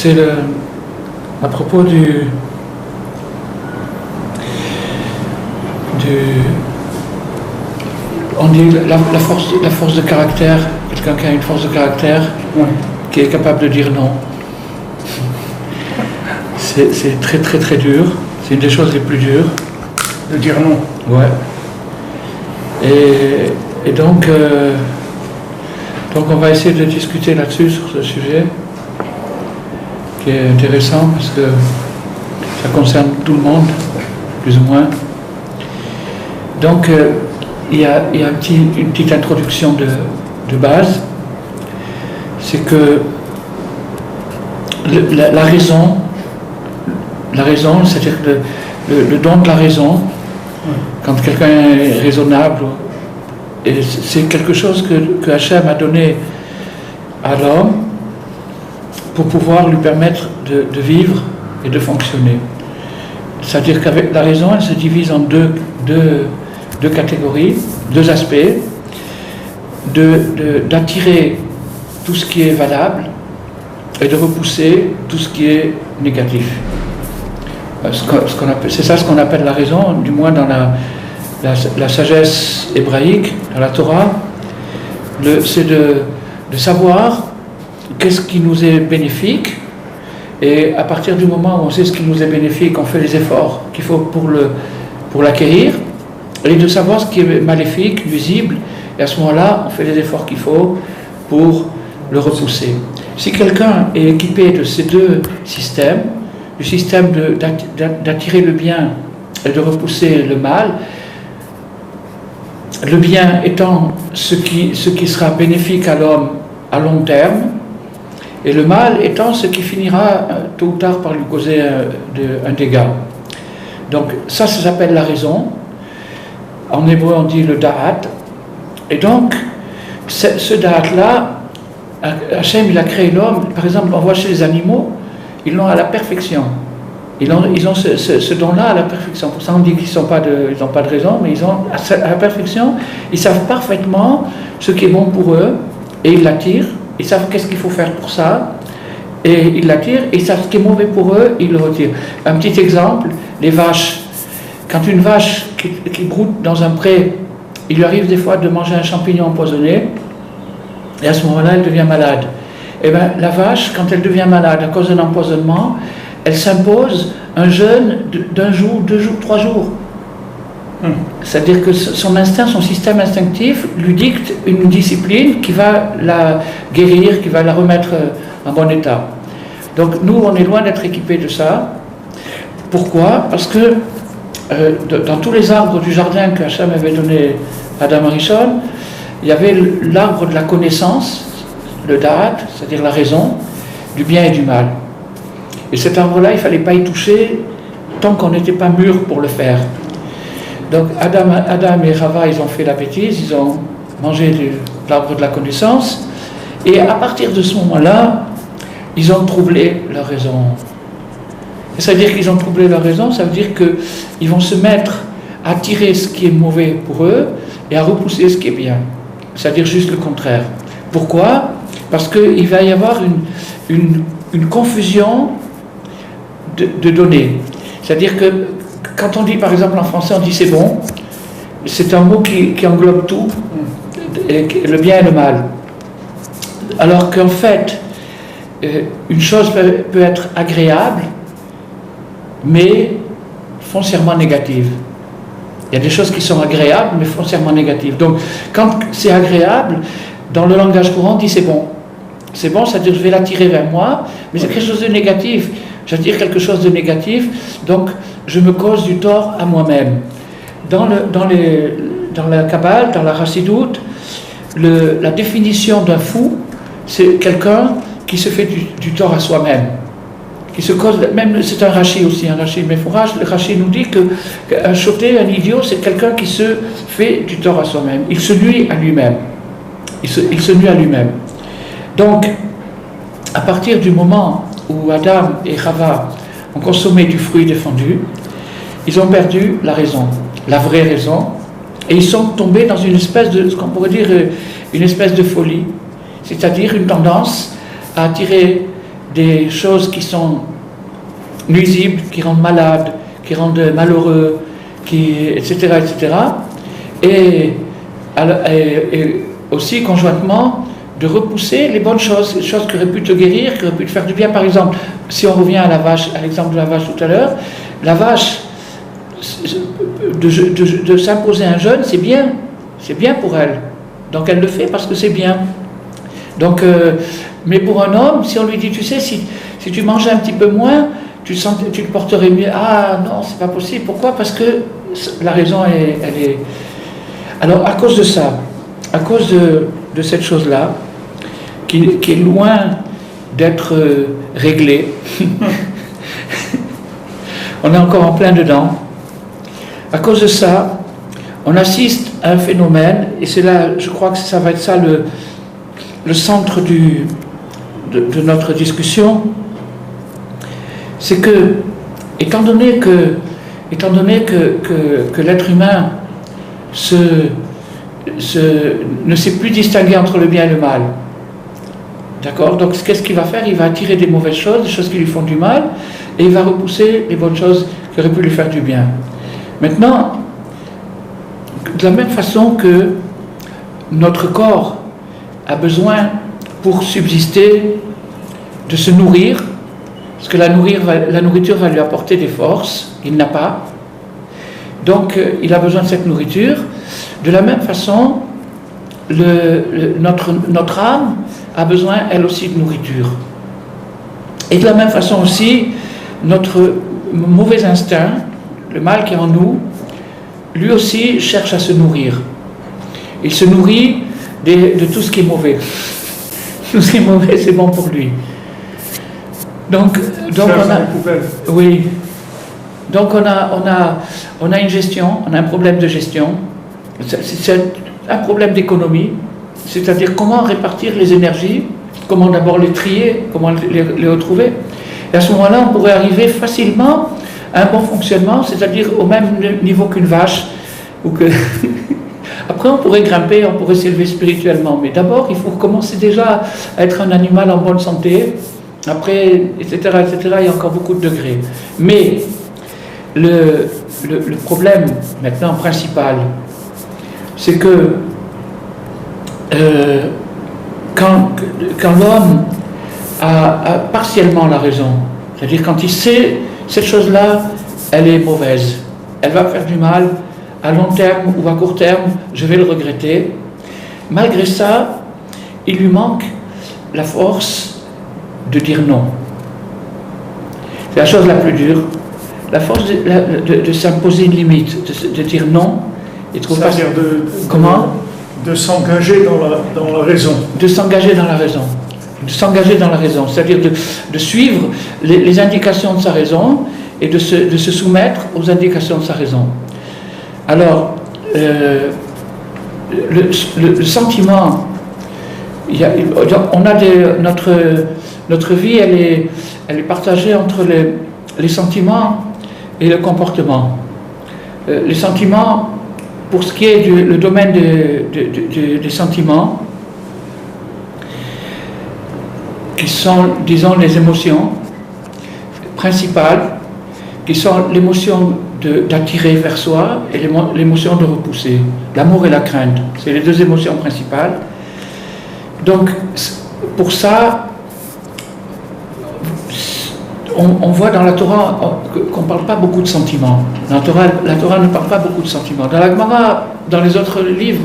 c'est à propos on dit la force de caractère, quelqu'un qui a une force de caractère, qui est capable de dire non. C'est très très très dur, c'est une des choses les plus dures. De dire non. Ouais. Et donc on va essayer de discuter là-dessus, sur ce sujet, qui est intéressant parce que ça concerne tout le monde, plus ou moins. Donc il y a une petite introduction de base, c'est que la raison, c'est-à-dire le don de la raison, quand quelqu'un est raisonnable, et c'est quelque chose que Hachem a donné à l'homme pour pouvoir lui permettre de vivre et de fonctionner. C'est-à-dire qu'avec la raison, elle se divise en deux catégories, deux aspects, d'attirer tout ce qui est valable et de repousser tout ce qui est négatif. C'est ça ce qu'on appelle la raison, du moins dans la sagesse hébraïque, dans la Torah, c'est de savoir qu'est-ce qui nous est bénéfique, et à partir du moment où on sait ce qui nous est bénéfique, on fait les efforts qu'il faut pour l'acquérir, et de savoir ce qui est maléfique, nuisible, et à ce moment-là, on fait les efforts qu'il faut pour le repousser. Si quelqu'un est équipé de ces deux systèmes, le système d'attirer le bien et de repousser le mal, le bien étant ce qui sera bénéfique à l'homme à long terme, et le mal étant ce qui finira tôt ou tard par lui causer un dégât. Donc ça s'appelle la raison. En hébreu on dit le da'at. Et donc ce da'at-là, Hachem il a créé l'homme. Par exemple, on voit chez les animaux, ils l'ont à la perfection. Ils ont ce don-là à la perfection. Pour ça on dit qu'ils n'ont pas de raison, mais ils ont à la perfection. Ils savent parfaitement ce qui est bon pour eux et ils l'attirent. Ils savent qu'est-ce qu'il faut faire pour ça et ils l'attirent. Et ils savent ce qui est mauvais pour eux, ils le retirent. Un petit exemple, les vaches. Quand une vache qui broute dans un pré, il lui arrive des fois de manger un champignon empoisonné, et à ce moment-là elle devient malade. Et bien la vache, quand elle devient malade à cause d'un empoisonnement, elle s'impose un jeûne d'un jour, 2 jours, 3 jours. C'est-à-dire que son instinct, son système instinctif lui dicte une discipline qui va la guérir, qui va la remettre en bon état. Donc nous, on est loin d'être équipés de ça. Pourquoi ? Parce que dans tous les arbres du jardin que Hachem avait donné à Adam Arishon, il y avait l'arbre de la connaissance, le da'at, c'est-à-dire la raison, du bien et du mal. Et cet arbre-là, il ne fallait pas y toucher tant qu'on n'était pas mûr pour le faire. Donc Adam et Rava, ils ont fait la bêtise, ils ont mangé de l'arbre de la connaissance, et à partir de ce moment-là, ils ont troublé leur raison. C'est-à-dire qu'ils ont troublé leur raison, ça veut dire qu'ils vont se mettre à tirer ce qui est mauvais pour eux et à repousser ce qui est bien. C'est-à-dire juste le contraire. Pourquoi ? Parce qu'il va y avoir une confusion de données. C'est-à-dire que quand on dit, par exemple en français, on dit c'est bon, c'est un mot qui englobe tout, le bien et le mal. Alors qu'en fait, une chose peut être agréable, mais foncièrement négative. Il y a des choses qui sont agréables, mais foncièrement négatives. Donc, quand c'est agréable, dans le langage courant, on dit c'est bon. C'est bon, c'est-à-dire je vais l'attirer vers moi, mais c'est quelque chose de négatif. J'attire quelque chose de négatif, donc je me cause du tort à moi-même. Dans la Kabbale, dans la Chassidoute, la définition d'un fou, c'est quelqu'un qui se fait du tort à soi-même. Qui se cause, même c'est un Rashi aussi, mais le Rashi nous dit qu'un choté, un idiot, c'est quelqu'un qui se fait du tort à soi-même. Il se nuit à lui-même. Il se nuit à lui-même. Donc, à partir du moment où Adam et Chava ont consommé du fruit défendu, ils ont perdu la raison, la vraie raison, et ils sont tombés dans une espèce de, ce qu'on pourrait dire, une espèce de folie, c'est-à-dire une tendance à attirer des choses qui sont nuisibles, qui rendent malades, qui rendent malheureux, etc., etc. Et aussi conjointement de repousser les bonnes choses, les choses qui auraient pu te guérir, qui auraient pu te faire du bien. Par exemple, si on revient à la vache, à l'exemple de la vache tout à l'heure, la vache, de s'imposer un jeûne, c'est bien pour elle. Donc elle le fait parce que c'est bien. Donc, mais pour un homme, si on lui dit, tu sais, si tu mangeais un petit peu moins, tu te porterais mieux. Ah non, c'est pas possible. Pourquoi? Parce que la raison, elle est... Alors, à cause de ça, à cause de cette chose-là, qui est loin d'être réglée, on est encore en plein dedans. À cause de ça, on assiste à un phénomène, et c'est là, je crois que ça va être ça le centre de notre discussion, c'est que, étant donné que l'être humain ne sait plus distinguer entre le bien et le mal, d'accord? Donc qu'est-ce qu'il va faire? Il va attirer des mauvaises choses, des choses qui lui font du mal, et il va repousser les bonnes choses qui auraient pu lui faire du bien. Maintenant, de la même façon que notre corps a besoin, pour subsister, de se nourrir, parce que la nourriture va lui apporter des forces, il n'a pas, donc il a besoin de cette nourriture. De la même façon, notre âme a besoin, elle aussi, de nourriture. Et de la même façon aussi, notre mauvais instinct, le mal qui est en nous, lui aussi cherche à se nourrir. Il se nourrit de tout ce qui est mauvais. Tout ce qui est mauvais, c'est bon pour lui. Donc oui. Donc on a une gestion, on a un problème de gestion. C'est un problème d'économie, c'est-à-dire comment répartir les énergies, comment d'abord les trier, comment les retrouver. Et à ce moment-là, on pourrait arriver facilement à un bon fonctionnement, c'est-à-dire au même niveau qu'une vache. Après, on pourrait grimper, on pourrait s'élever spirituellement. Mais d'abord, il faut commencer déjà à être un animal en bonne santé. Après, etc., etc., il y a encore beaucoup de degrés. Mais le problème, maintenant, principal, c'est que quand l'homme a partiellement la raison, c'est-à-dire quand il sait cette chose-là, elle est mauvaise, elle va me faire du mal, à long terme ou à court terme, je vais le regretter. Malgré ça, il lui manque la force de dire non. C'est la chose la plus dure, la force de s'imposer une limite, de dire non. C'est-à-dire de s'engager dans la raison. De s'engager dans la raison. De s'engager dans la raison, c'est-à-dire de suivre les indications de sa raison et de se soumettre aux indications de sa raison. Alors, le sentiment, notre vie, elle est partagée entre les sentiments et le comportement. Les sentiments, pour ce qui est le domaine des sentiments, qui sont, disons, les émotions principales, qui sont l'émotion d'attirer vers soi et l'émotion de repousser. L'amour et la crainte, c'est les deux émotions principales. Donc, pour ça, on voit dans la Torah qu'on ne parle pas beaucoup de sentiments. La Torah ne parle pas beaucoup de sentiments. Dans la Gemara, dans les autres livres,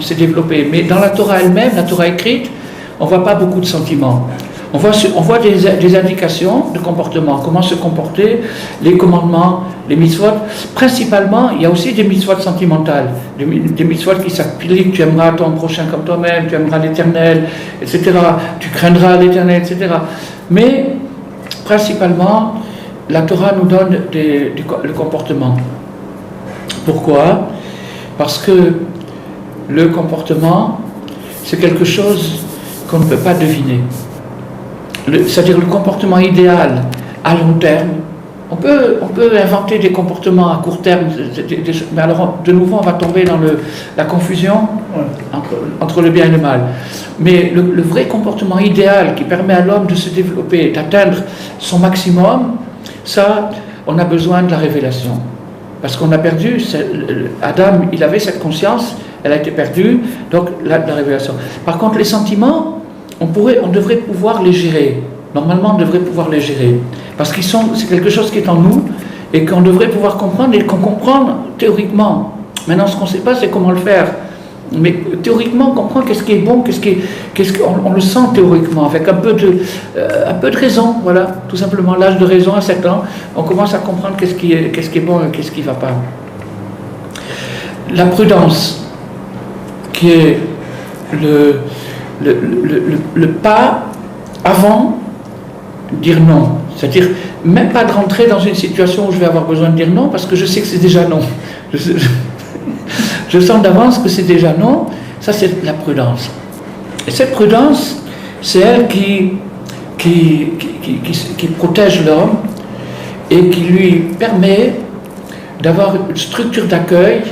c'est développé. Mais dans la Torah elle-même, la Torah écrite, on ne voit pas beaucoup de sentiments. On voit des indications de comportement, comment se comporter, les commandements, les mitzvot. Principalement, il y a aussi des mitzvot sentimentales, des mitzvot qui s'appliquent, tu aimeras ton prochain comme toi-même, tu aimeras l'Éternel, etc. Tu craindras l'Éternel, etc. Mais, principalement, la Torah nous donne le comportement. Pourquoi? Parce que le comportement, c'est quelque chose qu'on ne peut pas deviner. C'est-à-dire le comportement idéal à long terme, On peut inventer des comportements à court terme, mais alors de nouveau on va tomber dans la confusion entre le bien et le mal. Mais le vrai comportement idéal qui permet à l'homme de se développer, d'atteindre son maximum, ça, on a besoin de la révélation. Parce qu'on a perdu, Adam, il avait cette conscience, elle a été perdue, donc la révélation. Par contre, les sentiments, on devrait pouvoir les gérer. Normalement, on devrait pouvoir les gérer. Parce c'est quelque chose qui est en nous et qu'on devrait pouvoir comprendre et qu'on comprend théoriquement. Maintenant, ce qu'on ne sait pas, c'est comment le faire. Mais théoriquement, on comprend qu'est-ce qui est bon, on le sent théoriquement, avec un peu de raison, voilà, tout simplement. L'âge de raison à 7 ans, on commence à comprendre qu'est-ce qui est bon et qu'est-ce qui ne va pas. La prudence, qui est le pas avant dire non. C'est-à-dire, même pas de rentrer dans une situation où je vais avoir besoin de dire non, parce que je sais que c'est déjà non. Je sens d'avance que c'est déjà non. Ça, c'est la prudence. Et cette prudence, c'est elle qui protège l'homme et qui lui permet d'avoir une structure d'accueil,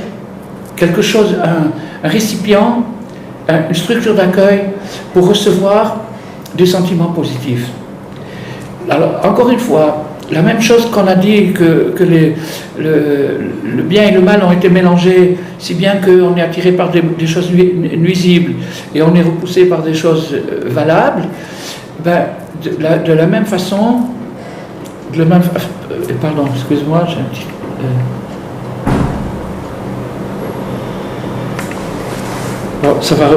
quelque chose, un récipient, une structure d'accueil pour recevoir des sentiments positifs. Alors, encore une fois, la même chose qu'on a dit que le bien et le mal ont été mélangés, si bien qu'on est attiré par des choses nuisibles et on est repoussé par des choses valables, ben, de la même façon, pardon, excuse-moi, j'ai un petit... Bon, ça va.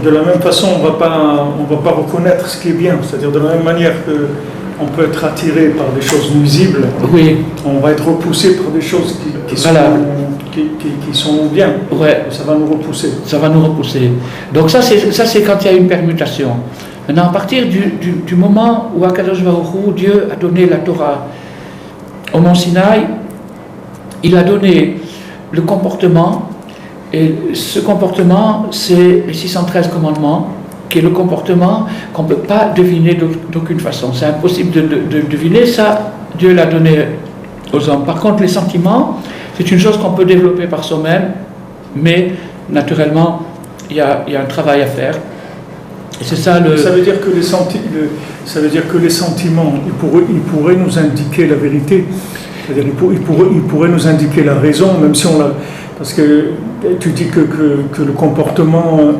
De la même façon, on va pas reconnaître ce qui est bien. C'est-à-dire de la même manière qu'on peut être attiré par des choses nuisibles, oui. On va être repoussé par des choses qui sont bien. Ouais. Ça va nous repousser. Ça va nous repousser. Donc ça c'est quand il y a une permutation. Maintenant, à partir du moment où Akadosh Baruch Hu, Dieu a donné la Torah au Mont Sinaï, il a donné le comportement. Et ce comportement, c'est les 613 commandements, qui est le comportement qu'on ne peut pas deviner d'aucune façon. C'est impossible de deviner, ça, Dieu l'a donné aux hommes. Par contre, les sentiments, c'est une chose qu'on peut développer par soi-même, mais naturellement, il y a un travail à faire. Et c'est ça le... Ça veut dire que les sentiments, ils pourraient nous indiquer la vérité. C'est-à-dire ils pourraient nous indiquer la raison, même si on l'a... Parce que tu dis que le comportement,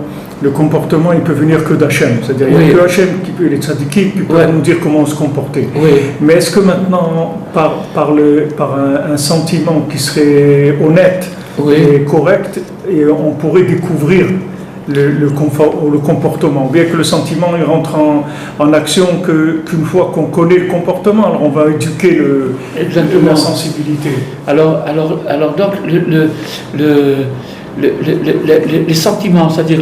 il peut venir que d'Hachem. C'est-à-dire il n'y a que Hachem qui peut, les tzadikim, qui peut nous dire comment se comporter. Oui. Mais est-ce que maintenant, par un sentiment qui serait honnête et correct, et on pourrait découvrir le comportement, bien que le sentiment il rentre en action qu'une fois qu'on connaît le comportement, alors on va éduquer la sensibilité. Alors donc les sentiments, c'est-à-dire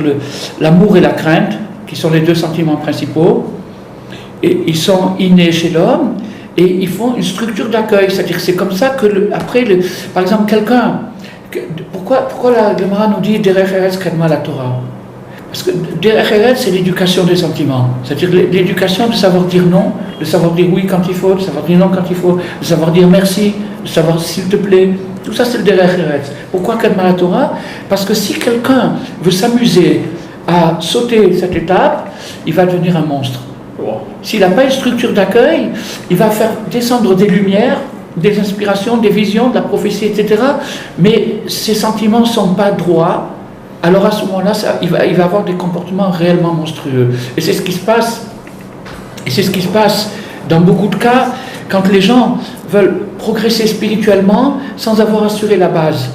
l'amour et la crainte, qui sont les deux sentiments principaux, et ils sont innés chez l'homme et ils font une structure d'accueil, c'est-à-dire c'est comme ça que par exemple quelqu'un, pourquoi la Gemara nous dit Derech Eretz Kedma la Torah? Parce que Derech Eretz, c'est l'éducation des sentiments, c'est-à-dire l'éducation de savoir dire non, de savoir dire oui quand il faut, de savoir dire non quand il faut, de savoir dire merci, de savoir s'il te plaît. Tout ça, c'est le Derech Eretz. Pourquoi Kedma la Torah? Parce que si quelqu'un veut s'amuser à sauter cette étape, il va devenir un monstre. S'il n'a pas une structure d'accueil, il va faire descendre des lumières, des inspirations, des visions, de la prophétie, etc. Mais ses sentiments ne sont pas droits. Alors à ce moment-là, il va avoir des comportements réellement monstrueux. Et c'est ce qui se passe. Et c'est ce qui se passe dans beaucoup de cas quand les gens veulent progresser spirituellement sans avoir assuré la base.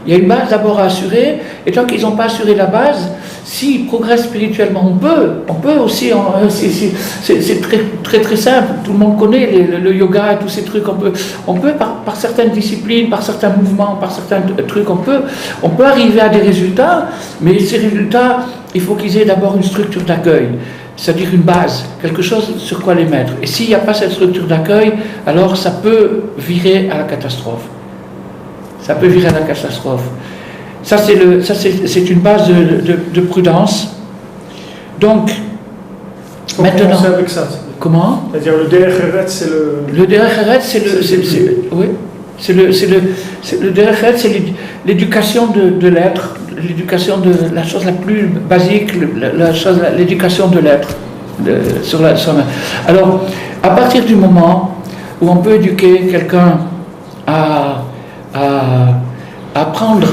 Il y a une base d'abord à assurer, et tant qu'ils n'ont pas assuré la base, s'ils progressent spirituellement, on peut aussi, c'est très très simple, tout le monde connaît le yoga et tous ces trucs, on peut par certaines disciplines, par certains mouvements, par certains trucs, on peut arriver à des résultats, mais ces résultats, il faut qu'ils aient d'abord une structure d'accueil, c'est-à-dire une base, quelque chose sur quoi les mettre. Et s'il n'y a pas cette structure d'accueil, alors ça peut virer à la catastrophe. Ça peut virer à la catastrophe. Ça, c'est une base de prudence. Donc, maintenant... Commencer avec ça. Comment? C'est-à-dire le Derech Eretz, c'est le... Le Derech Eretz, c'est le Derech Eretz, c'est l'éducation de l'être, l'éducation de la chose la plus basique, l'éducation de l'être. Alors, à partir du moment où on peut éduquer quelqu'un à apprendre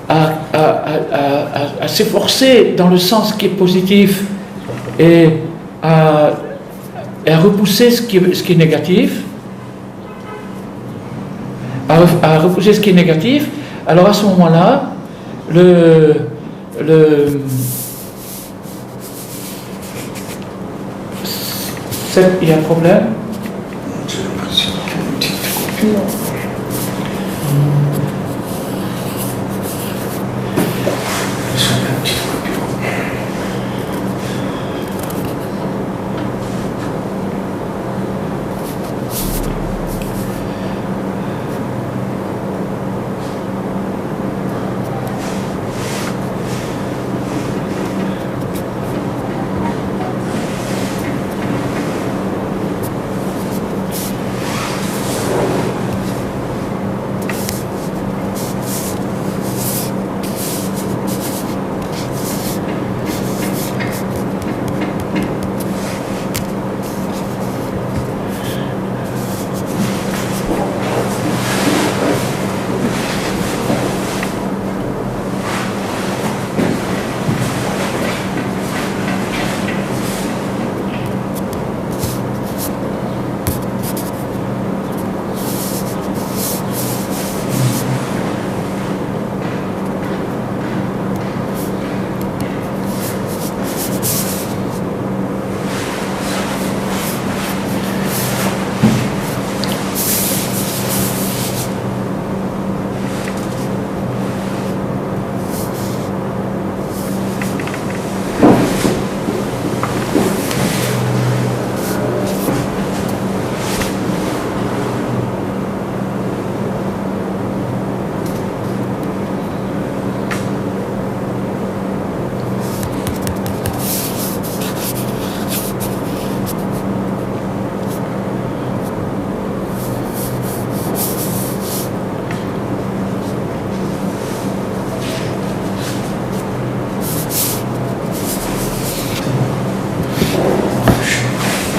à s'efforcer dans le sens qui est positif et à repousser ce qui est négatif, à repousser ce qui est négatif, alors à ce moment-là, il y a un problème. J'ai l'impression qu'il y a une petite coupure.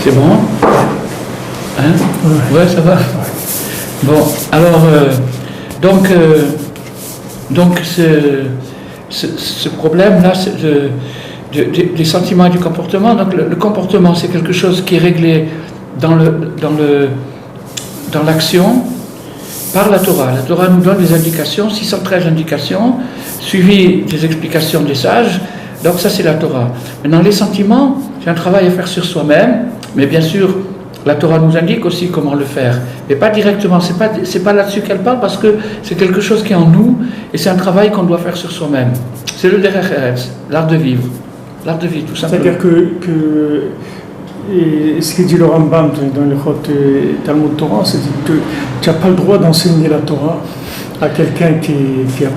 C'est bon? Hein? Ouais, ça va? Bon, alors, donc ce problème-là des sentiments et du comportement, donc le comportement, c'est quelque chose qui est réglé dans l'action par la Torah. La Torah nous donne des indications, 613 indications, suivies des explications des sages. Donc ça, c'est la Torah. Maintenant, les sentiments, c'est un travail à faire sur soi-même, mais bien sûr, la Torah nous indique aussi comment le faire. Mais pas directement, c'est pas là-dessus qu'elle parle, parce que c'est quelque chose qui est en nous, et c'est un travail qu'on doit faire sur soi-même. C'est le Derech Eretz, l'art de vivre. L'art de vivre, tout simplement. C'est-à-dire que ce que dit le Rambam dans le Chot Talmud Torah, c'est que tu n'as pas le droit d'enseigner la Torah à quelqu'un qui a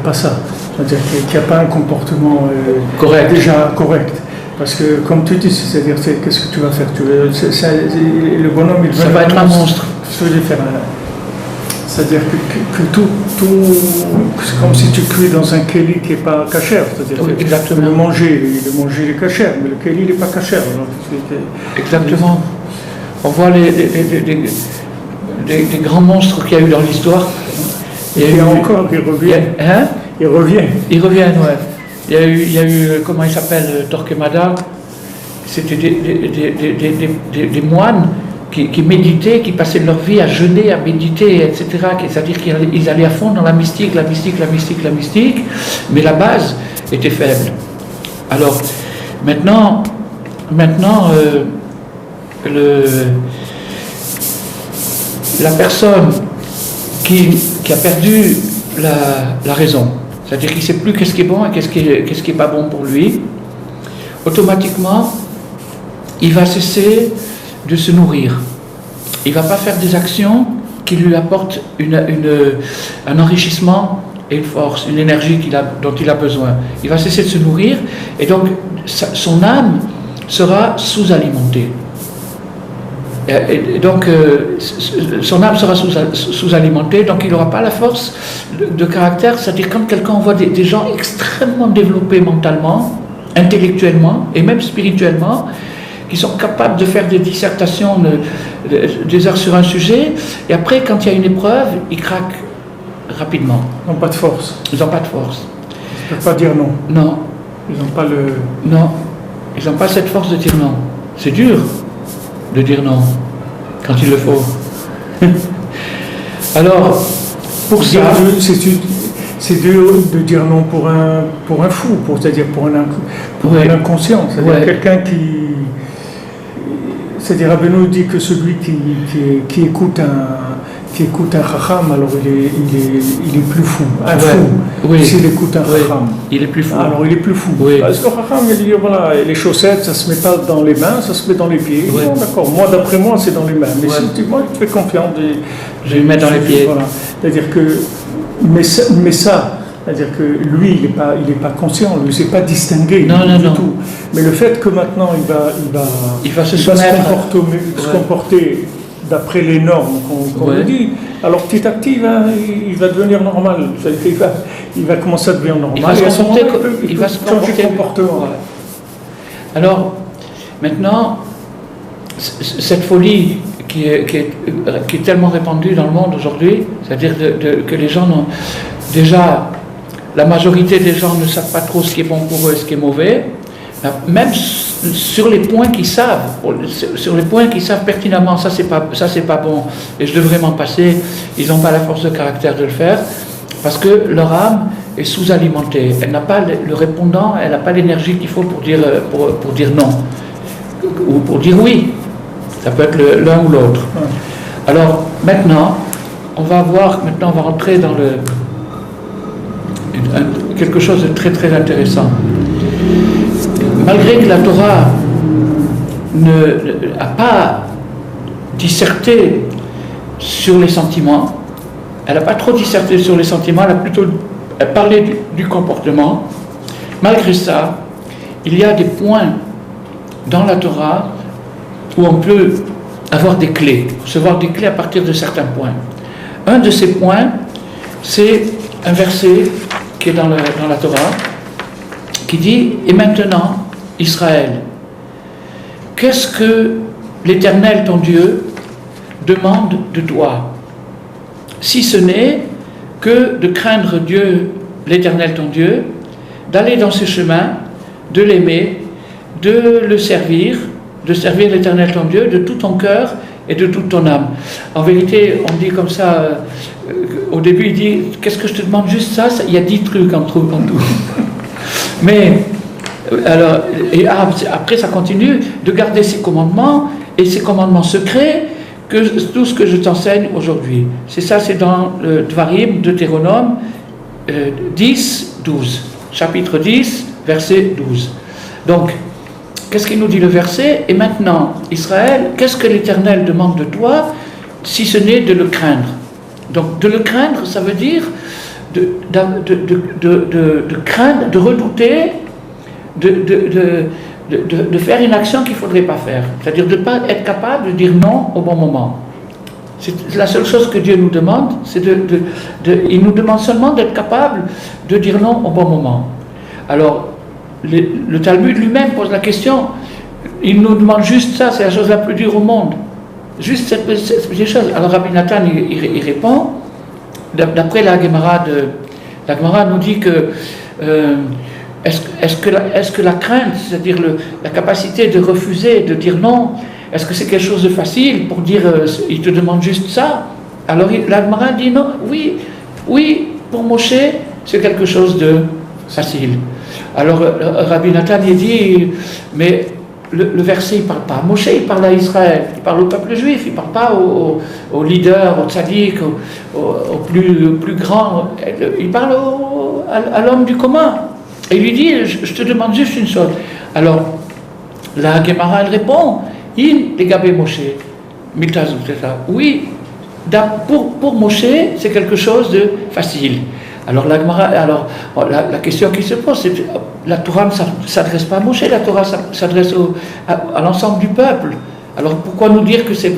pas ça. C'est-à-dire qui n'a pas un comportement déjà correct. Parce que, comme tu dis, c'est-à-dire, qu'est-ce que tu vas faire? Le bonhomme, ça va être un monstre. C'est-à-dire que tout, c'est comme si tu cuis dans un keli qui n'est pas cachère. C'est-à-dire oui, exactement. Le manger est cachère, mais le keli n'est pas cachère. Exactement. On voit des grands monstres qu'il y a eu dans l'histoire. Et encore, ils reviennent. Hein? Ils reviennent, ouais. Il y a eu comment il s'appelle, Torquemada. C'était des moines qui méditaient, qui passaient leur vie à jeûner, à méditer, etc. C'est-à-dire qu'ils allaient à fond dans la mystique, mais la base était faible. Alors, maintenant la personne qui a perdu la raison, c'est-à-dire qu'il ne sait plus qu'est-ce qui est bon et qu'est-ce qui est pas bon pour lui, automatiquement, il va cesser de se nourrir. Il ne va pas faire des actions qui lui apportent un enrichissement et une force, une énergie dont il a besoin. Il va cesser de se nourrir et donc son âme sera sous-alimentée. Et donc, son âme sera sous-alimentée, donc il n'aura pas la force de caractère, c'est-à-dire quand quelqu'un voit des gens extrêmement développés mentalement, intellectuellement et même spirituellement, qui sont capables de faire des dissertations des heures sur un sujet, et après, quand il y a une épreuve, ils craquent rapidement. Ils n'ont pas de force. Ils n'ont pas de force. Ils ne peuvent pas dire non. Non. Ils n'ont pas le... Non. Ils n'ont pas cette force de dire non. C'est dur de dire non quand il le faut. Alors, pour ça... C'est dur de dire non pour un fou, c'est-à-dire pour un inconscient, c'est-à-dire quelqu'un qui... C'est-à-dire Rabbeinu dit que celui qui écoute un chacham, alors il est plus fou. Un fou, s'il écoute un chacham. Il est plus fou. Alors il est plus fou. Parce que le chacham, il dit, voilà, les chaussettes, ça se met pas dans les mains, ça se met dans les pieds. Bon, d'accord, moi, d'après moi, c'est dans les mains. Mais si moi, je te fais confiance. Je vais le mettre dans les pieds. Voilà. C'est-à-dire que... Mais ça, c'est-à-dire que lui, il n'est pas conscient, lui, il ne sait pas distinguer du tout. Mais le fait que maintenant, il va se comporter d'après les normes qu'on lui dit, alors petit à petit, il va devenir normal. Il va commencer à devenir normal. Il va se comporter comportement. Ouais. Alors, maintenant, cette folie qui est tellement répandue dans le monde aujourd'hui, c'est-à-dire que les gens n'ont... Déjà, la majorité des gens ne savent pas trop ce qui est bon pour eux et ce qui est mauvais, même sur les points qu'ils savent, pertinemment, ça c'est pas bon et je devrais m'en passer, ils n'ont pas la force de caractère de le faire, parce que leur âme est sous-alimentée, elle n'a pas le répondant, elle n'a pas l'énergie qu'il faut pour dire non, ou pour dire oui, ça peut être l'un ou l'autre. Alors maintenant, on va rentrer dans quelque chose de très très intéressant. Malgré que la Torah n'a pas disserté sur les sentiments, elle n'a pas trop disserté sur les sentiments, elle a plutôt parlé du comportement. Malgré ça, il y a des points dans la Torah où on peut avoir des clés, recevoir des clés à partir de certains points. Un de ces points, c'est un verset qui est dans la Torah, qui dit « Et maintenant, Israël, qu'est-ce que l'Éternel, ton Dieu, demande de toi, si ce n'est que de craindre Dieu, l'Éternel, ton Dieu, d'aller dans ses chemins, de l'aimer, de le servir, de servir l'Éternel, ton Dieu, de tout ton cœur et de toute ton âme. » En vérité, on dit comme ça, au début il dit « Qu'est-ce que je te demande juste ça ?» Il y a 10 trucs en tout. Mais, alors, et après ça continue, de garder ses commandements, et ses commandements secrets, tout ce que je t'enseigne aujourd'hui. C'est ça, c'est dans le Dvarim, Deutéronome 10, 12. Chapitre 10, verset 12. Donc, qu'est-ce qu'il nous dit le verset? Et maintenant, Israël, qu'est-ce que l'Éternel demande de toi, si ce n'est de le craindre? Donc, de le craindre, ça veut dire de craindre, de redouter, de faire une action qu'il ne faudrait pas faire. C'est-à-dire de ne pas être capable de dire non au bon moment. C'est la seule chose que Dieu nous demande, c'est il nous demande seulement d'être capable de dire non au bon moment. Alors, le Talmud lui-même pose la question, il nous demande juste ça, c'est la chose la plus dure au monde. Juste cette petite chose. Alors Rabbi Nathan, il répond, d'après la Gemara nous dit que est-ce que la crainte, c'est-à-dire la capacité de refuser, de dire non, est-ce que c'est quelque chose de facile pour dire il te demande juste ça? Alors la Gemara dit non, oui, pour Moshe, c'est quelque chose de facile. Alors Rabbi Nathan il dit, mais le verset il ne parle pas à Moshe, il parle à Israël, il parle au peuple juif, il ne parle pas aux leaders, aux tzaddik, aux plus grands, il parle à l'homme du commun. Et il lui dit, je te demande juste une chose. Alors la Gemara elle répond, in legabé Moshe, miltazou, c'est ça. Oui, pour Moshe c'est quelque chose de facile. Alors la question qui se pose, c'est la Torah ne s'adresse pas à Moshe, la Torah s'adresse à l'ensemble du peuple. Alors pourquoi nous dire que c'est...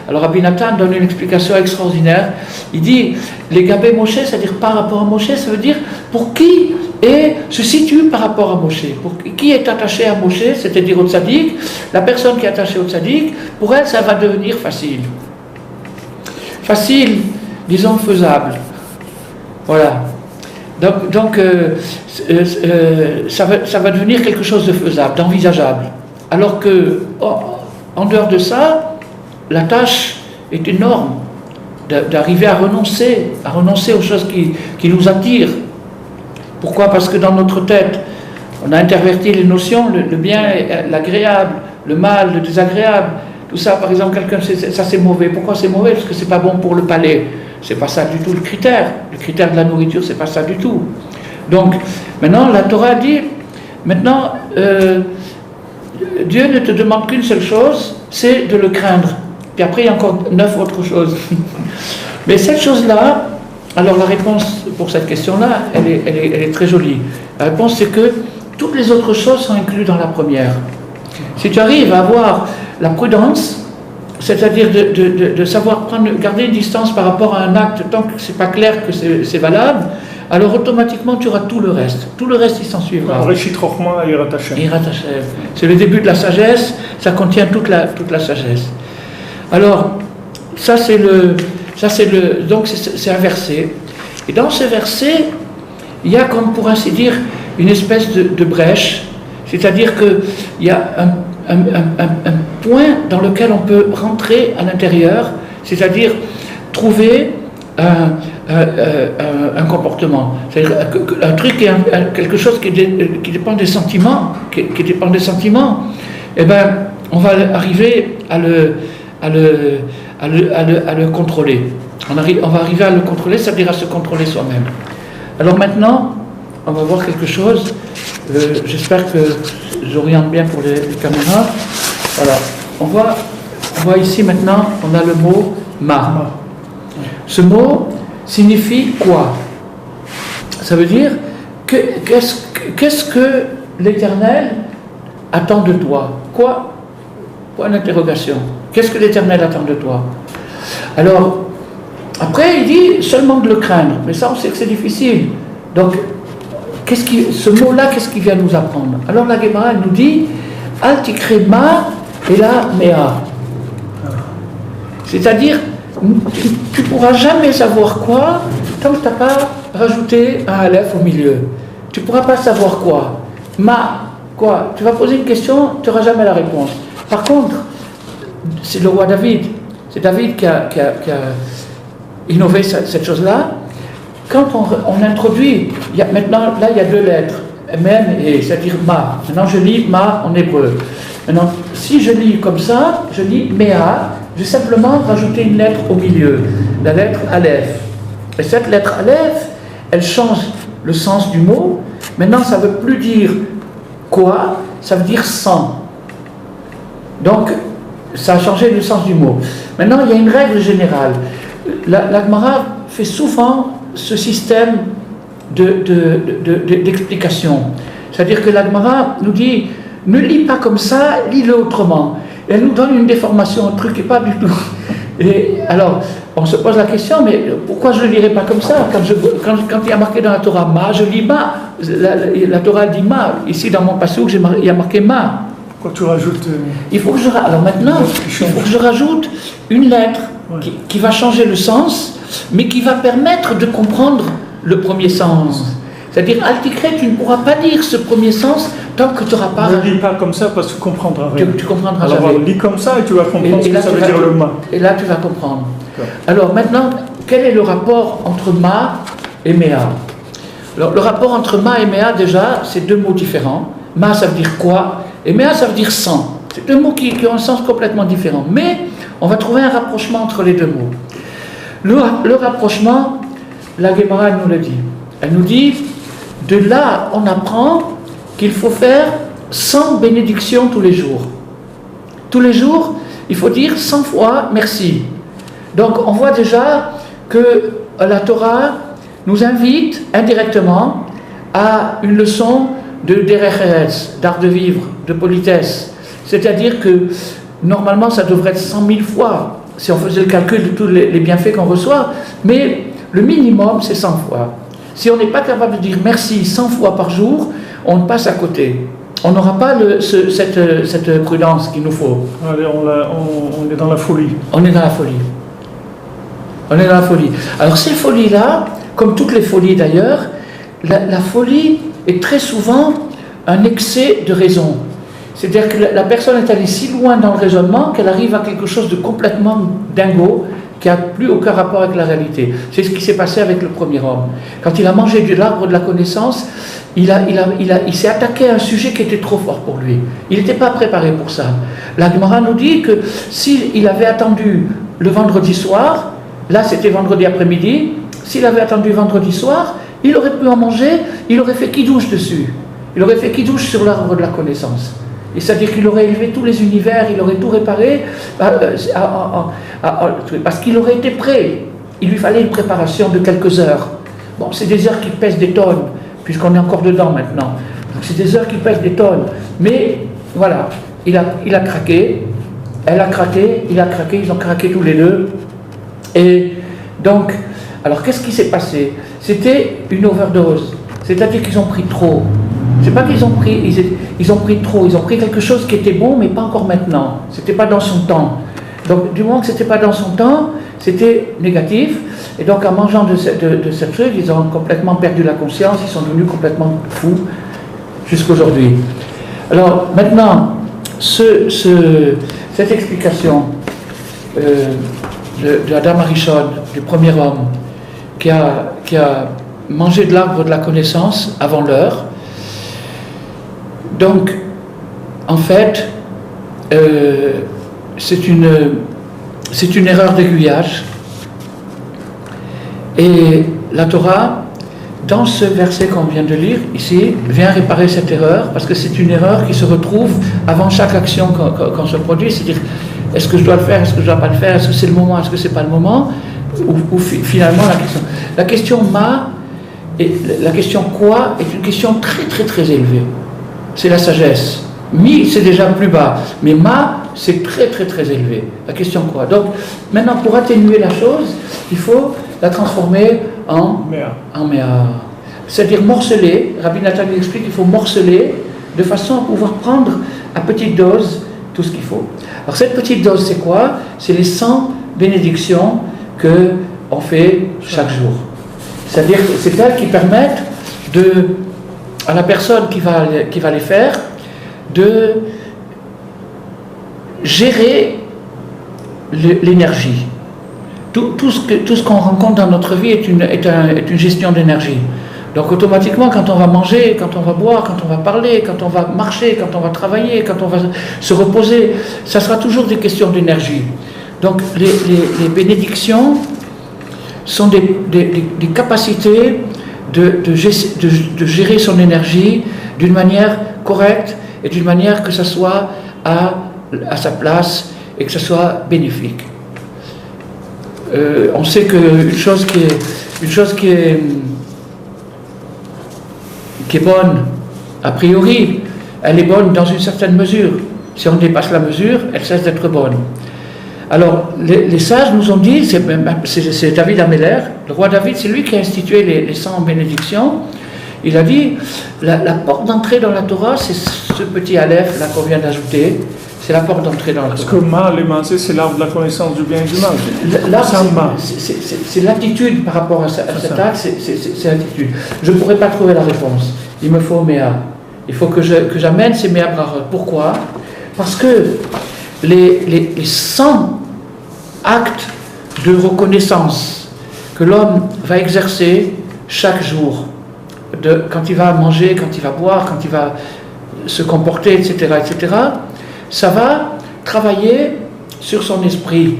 Alors Rabbi Nathan donne une explication extraordinaire. Il dit, les Gabé Moshe, c'est-à-dire par rapport à Moshe, ça veut dire pour qui se situe par rapport à Moshe. Pour qui est attaché à Moshe, c'est-à-dire au tzaddik, la personne qui est attachée au tzaddik, pour elle, ça va devenir facile. Facile, disons faisable. Voilà. Donc ça va devenir quelque chose de faisable, d'envisageable. Alors que, en dehors de ça, la tâche est énorme d'arriver à renoncer aux choses qui nous attirent. Pourquoi? Parce que dans notre tête, on a interverti les notions, le bien, l'agréable, le mal, le désagréable. Tout ça, par exemple, quelqu'un, ça c'est mauvais. Pourquoi c'est mauvais? Parce que c'est pas bon pour le palais. C'est pas ça du tout le critère. Le critère de la nourriture, c'est pas ça du tout. Donc, maintenant, la Torah dit, maintenant, Dieu ne te demande qu'une seule chose, c'est de le craindre. Puis après, il y a encore 9 autres choses. Mais cette chose-là, alors la réponse pour cette question-là, elle est très jolie. La réponse, c'est que toutes les autres choses sont incluses dans la première. Si tu arrives à avoir la prudence, c'est-à-dire de savoir garder une distance par rapport à un acte, tant que c'est pas clair que c'est valable, alors automatiquement tu auras tout le reste. Tout le reste, il s'en suivra. C'est le début de la sagesse, ça contient toute la sagesse. Alors, donc c'est un verset. Et dans ce verset, il y a, comme pour ainsi dire, une espèce de brèche, c'est-à-dire qu'il y a un point dans lequel on peut rentrer à l'intérieur, c'est-à-dire trouver un comportement, c'est-à-dire un truc, quelque chose qui dépend des sentiments, qui dépend des sentiments, eh bien, on va arriver à le contrôler. On va arriver à le contrôler, c'est-à-dire à se contrôler soi-même. Alors maintenant, on va voir quelque chose. J'espère que j'oriente bien pour les caméras. Voilà. On voit ici maintenant, on a le mot ma. Ce mot signifie quoi? Ça veut dire qu'est-ce que l'Éternel attend de toi? Quoi? Point d'interrogation. Qu'est-ce que l'Éternel attend de toi? Alors, après, il dit seulement de le craindre. Mais ça, on sait que c'est difficile. Donc, ce mot-là, qu'est-ce qu'il vient nous apprendre? Alors, la Gemara nous dit Al tikre ma et la mea. C'est-à-dire, tu ne pourras jamais savoir quoi tant que tu n'as pas rajouté un aleph au milieu. Tu ne pourras pas savoir quoi. Ma, quoi? Tu vas poser une question, tu n'auras jamais la réponse. Par contre, c'est le roi David. C'est David qui a innové cette chose-là. Quand on introduit, maintenant, là, il y a 2 lettres, même, c'est-à-dire ma. Maintenant, je lis ma en hébreu. Maintenant, si je lis comme ça, je lis mea, je vais simplement rajouter une lettre au milieu, la lettre aleph. Et cette lettre aleph, elle change le sens du mot. Maintenant, ça ne veut plus dire quoi, ça veut dire sans. Donc, ça a changé le sens du mot. Maintenant, il y a une règle générale. La Gemara fait souvent ce système d'explication. C'est-à-dire que la Gemara nous dit, ne lis pas comme ça, lis-le autrement. Et elle nous donne une déformation, un truc qui n'est pas du tout. Et alors, on se pose la question, mais pourquoi je ne le lirai pas comme ça? Quand il y a marqué dans la Torah ma, je lis ma. La Torah dit ma. Ici, dans mon passouk, il y a marqué ma. Quand tu rajoutes... Alors maintenant, il faut que je rajoute une lettre qui va changer le sens, mais qui va permettre de comprendre le premier sens. C'est-à-dire, Al-Tikre, tu ne pourras pas dire ce premier sens tant que tu n'auras pas... Ne lis pas comme ça parce que tu comprendras rien. Tu comprendras jamais. Alors, lis comme ça et tu vas comprendre ce que ça veut dire le ma. Et là, tu vas comprendre. Alors maintenant, quel est le rapport entre ma et mea? Alors, le rapport entre ma et mea, déjà, c'est 2 mots différents. Ma, ça veut dire quoi? Et mea, ça veut dire sans. C'est 2 mots qui ont un sens complètement différent. Mais on va trouver un rapprochement entre les 2 mots. Le rapprochement, la Gemara nous le dit. Elle nous dit, de là, on apprend qu'il faut faire 100 bénédictions tous les jours. Tous les jours, il faut dire 100 fois merci. Donc, on voit déjà que la Torah nous invite indirectement à une leçon de derech eretz, d'art de vivre, de politesse. C'est-à-dire que normalement ça devrait être 100 000 fois, si on faisait le calcul de tous les bienfaits qu'on reçoit, mais le minimum c'est 100 fois. Si on n'est pas capable de dire merci 100 fois par jour, on passe à côté. On n'aura pas cette prudence qu'il nous faut. Allez, on est dans la folie. On est dans la folie. On est dans la folie. Alors ces folies-là, comme toutes les folies d'ailleurs, la folie est très souvent un excès de raison. C'est-à-dire que la personne est allée si loin dans le raisonnement qu'elle arrive à quelque chose de complètement dingo, qui n'a plus aucun rapport avec la réalité. C'est ce qui s'est passé avec le premier homme. Quand il a mangé de l'arbre de la connaissance, il s'est attaqué à un sujet qui était trop fort pour lui. Il n'était pas préparé pour ça. La Gemara nous dit que s'il avait attendu le vendredi soir, là c'était vendredi après-midi, s'il avait attendu vendredi soir, il aurait pu en manger, il aurait fait kidouche dessus. Il aurait fait kidouche sur l'arbre de la connaissance. Et c'est-à-dire qu'il aurait élevé tous les univers, il aurait tout réparé, parce qu'il aurait été prêt. Il lui fallait une préparation de quelques heures. Bon, c'est des heures qui pèsent des tonnes, puisqu'on est encore dedans maintenant. Donc c'est des heures qui pèsent des tonnes. Mais voilà, il a craqué, elle a craqué, il a craqué, ils ont craqué tous les deux. Et donc, alors qu'est-ce qui s'est passé? C'était une overdose. C'est-à-dire qu'ils ont pris trop. C'est pas qu'ils ont pris, ils ont pris trop, ils ont pris quelque chose qui était bon, mais pas encore maintenant. C'était pas dans son temps. Donc, du moment que c'était pas dans son temps, c'était négatif. Et donc, en mangeant de cette truc, ils ont complètement perdu la conscience, ils sont devenus complètement fous jusqu'aujourd'hui. Alors, maintenant, cette explication de Adam Arishon, du premier homme, qui a mangé de l'arbre de la connaissance avant l'heure. Donc, en fait, c'est une erreur d'aiguillage. Et la Torah, dans ce verset qu'on vient de lire ici, vient réparer cette erreur, parce que c'est une erreur qui se retrouve avant chaque action qu'on se produit. C'est-à-dire, est-ce que je dois le faire, est-ce que je ne dois pas le faire, est-ce que c'est le moment, est-ce que c'est pas le moment, ou finalement la question ma et la question quoi est une question très très très élevée. C'est la sagesse. Mi, c'est déjà plus bas, mais ma, c'est très très très élevé. La question quoi? Donc, maintenant, pour atténuer la chose, il faut la transformer en méa. C'est-à-dire morceler. Rabbi Nathan explique qu'il faut morceler de façon à pouvoir prendre à petite dose tout ce qu'il faut. Alors, cette petite dose, c'est quoi? C'est les 100 bénédictions qu'on fait chaque jour. C'est-à-dire que c'est elles qui permettent à la personne qui va les faire de gérer l'énergie. Tout ce qu'on rencontre dans notre vie est une gestion d'énergie. Donc automatiquement, quand on va manger, quand on va boire, quand on va parler, quand on va marcher, quand on va travailler, quand on va se reposer, ça sera toujours des questions d'énergie. Donc les bénédictions sont des capacités de gérer son énergie d'une manière correcte et d'une manière que ça soit à sa place et que ça soit bénéfique. On sait qu'une chose qui est bonne, a priori, elle est bonne dans une certaine mesure. Si on dépasse la mesure, elle cesse d'être bonne. Alors, les sages nous ont dit, c'est David Améler, le roi David, c'est lui qui a institué les 100 bénédictions. Il a dit, la porte d'entrée dans la Torah, c'est ce petit aleph là qu'on vient d'ajouter, c'est la porte d'entrée dans la Torah. Parce que ma, les manger, c'est l'arbre de la connaissance du bien et du mal. Là, c'est l'attitude par rapport à cet acte, c'est l'attitude. Je ne pourrais pas trouver la réponse. Il me faut méa. Il faut que j'amène ces méa brachot. Pourquoi? Parce que les 100 actes de reconnaissance que l'homme va exercer chaque jour, quand il va manger, quand il va boire, quand il va se comporter, etc., ça va travailler sur son esprit.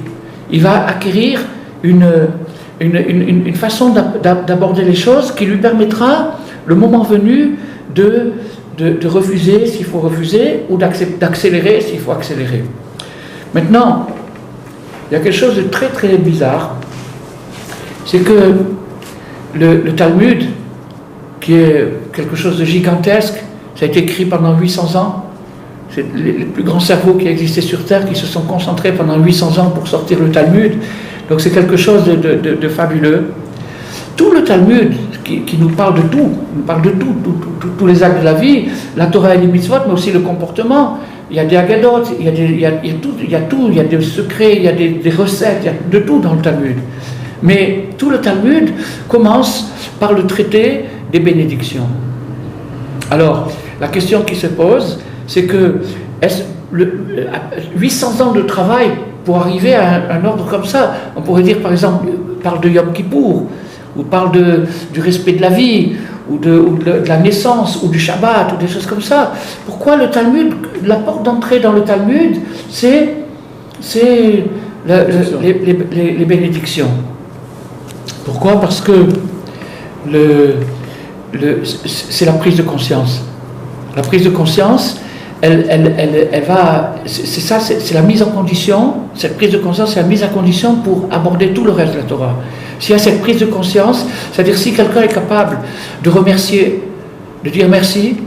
Il va acquérir une façon d'aborder les choses qui lui permettra, le moment venu, de refuser s'il faut refuser ou d'accélérer s'il faut accélérer. Maintenant, il y a quelque chose de très très bizarre, c'est que le Talmud, qui est quelque chose de gigantesque, ça a été écrit pendant 800 ans, C'est les plus grands cerveaux qui existaient sur Terre, qui se sont concentrés pendant 800 ans pour sortir le Talmud. Donc c'est quelque chose de fabuleux. Tout le Talmud qui nous parle de tout, nous parle de tout, tous les actes de la vie, la Torah et les mitzvot, mais aussi le comportement. Il y a des agadotes, il y a tout, il y a des secrets, il y a des recettes, il y a de tout dans le Talmud. Mais tout le Talmud commence par le traité des bénédictions. Alors, la question qui se pose, c'est que 800 ans de travail pour arriver à un ordre comme ça, on pourrait dire par exemple, parle de Yom Kippour, ou parle du respect de la vie, ou de la naissance, ou du Shabbat, ou des choses comme ça. Pourquoi le Talmud, la porte d'entrée dans le Talmud, c'est les bénédictions. Pourquoi? Parce que c'est la prise de conscience. La prise de conscience, elle va... C'est la mise en condition, cette prise de conscience, c'est la mise en condition pour aborder tout le reste de la Torah. S'il y a cette prise de conscience, c'est-à-dire si quelqu'un est capable de remercier, de dire merci,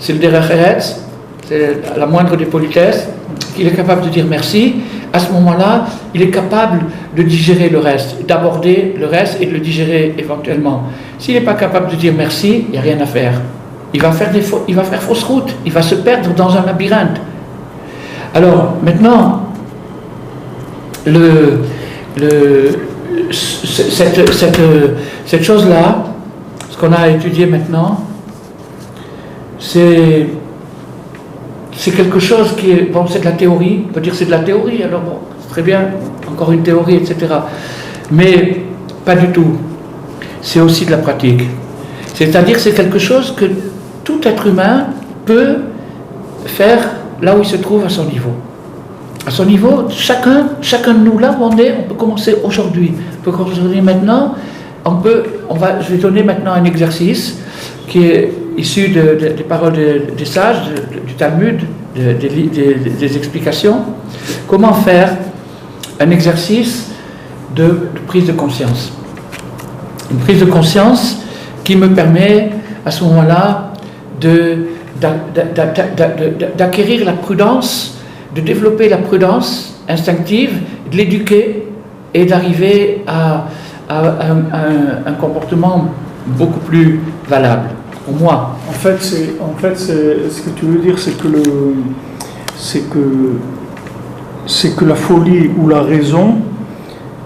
c'est le derech eretz, c'est la moindre des politesses, qu'il est capable de dire merci, à ce moment-là, il est capable de digérer le reste, d'aborder le reste et de le digérer éventuellement. S'il n'est pas capable de dire merci, il n'y a rien à faire. Il va faire fausse route, il va se perdre dans un labyrinthe. Alors, maintenant, cette chose-là, ce qu'on a étudié maintenant, c'est quelque chose qui est... Bon, c'est de la théorie, on peut dire que c'est de la théorie, alors bon, c'est très bien, encore une théorie, etc. Mais pas du tout. C'est aussi de la pratique. C'est-à-dire c'est quelque chose que tout être humain peut faire là où il se trouve à son niveau. À son niveau, chacun de nous, là où on est, on peut commencer aujourd'hui. On peut commencer maintenant, je vais donner maintenant un exercice qui est issu des paroles des sages, du Talmud, des explications. Comment faire un exercice de prise de conscience. Une prise de conscience qui me permet à ce moment-là d'acquérir la prudence, de développer la prudence instinctive, de l'éduquer et d'arriver à un comportement beaucoup plus valable pour moi. En fait, ce que tu veux dire, c'est que la folie ou la raison,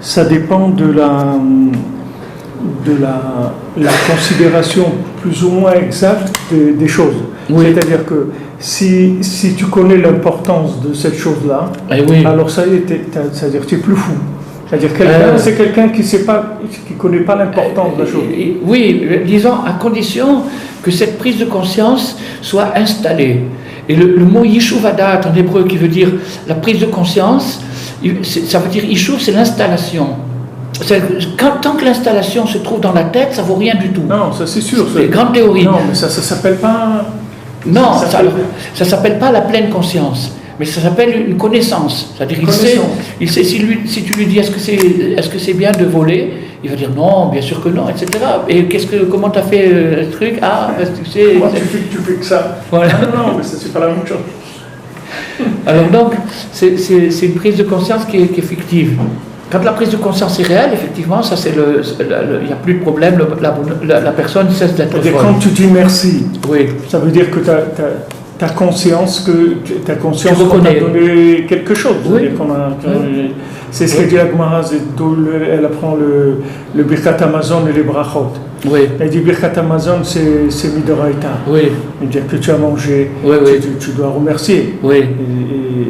ça dépend de la considération plus ou moins exacte des choses. Oui. C'est-à-dire que si tu connais l'importance de cette chose-là, oui. Alors ça y est, c'est-à-dire que tu es plus fou. C'est-à-dire c'est quelqu'un qui ne connaît pas l'importance de la chose. Oui, disons, à condition que cette prise de conscience soit installée. Et le mot Yishuv Hadat en hébreu qui veut dire la prise de conscience, ça veut dire Yishuv, c'est l'installation. Tant que l'installation se trouve dans la tête, ça ne vaut rien du tout. Non, ça c'est sûr. C'est une grande théorie. Non, mais ça ne s'appelle pas... Non, ça ne s'appelle pas la pleine conscience. Mais ça s'appelle une connaissance. C'est-à-dire il sait si tu lui dis est-ce que c'est bien de voler, il va dire non, bien sûr que non, etc. Et comment tu as fait le truc? Tu sais. Moi, tu fais que ça. Voilà. Non, mais ça c'est pas la même chose. Alors donc, c'est une prise de conscience qui est fictive. Quand la prise de conscience est réelle, effectivement, ça il n'y a plus de problème, la personne cesse d'être folle. Quand tu dis merci, oui. Ça veut dire que tu as conscience qu'on t'a donné quelque chose. Oui. C'est ce que dit la Gemara, elle apprend le Birkat Hamazon et les Brachot. Oui. Elle dit Birkat Hamazon, c'est Midoraita. Oui. C'est-à-dire que tu as mangé, oui. Tu dois remercier. Oui.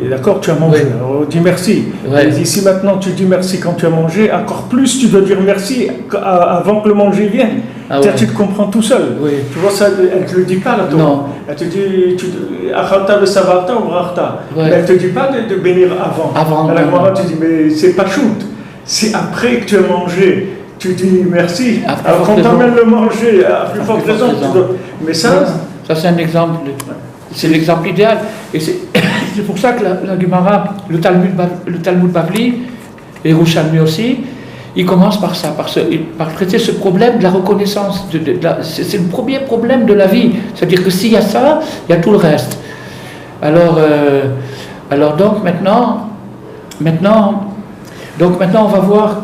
Et d'accord, tu as mangé, oui. Alors dis merci. Oui. Elle dit si maintenant tu dis merci quand tu as mangé, encore plus tu dois dire merci avant que le manger vienne. Oui. Tu te comprends tout seul. Oui. Tu vois, ça, elle ne te le dit pas là. Non. Elle te dit Achalta le Savarta ou Brachta. Oui. Elle ne te dit pas de bénir avant. Avant. La Gemara te dit mais c'est pas shoot. Si après que tu as mangé, tu dis merci. Alors quand tu amènes le manger, à plus forte raison. Mais ça c'est un exemple. C'est l'exemple idéal. Et c'est pour ça que la Gemara, le Talmud Bavli, et Yerushalmi aussi, il commence par ça, par traiter ce problème de la reconnaissance. C'est le premier problème de la vie. C'est-à-dire que s'il y a ça, il y a tout le reste. Alors donc maintenant, on va voir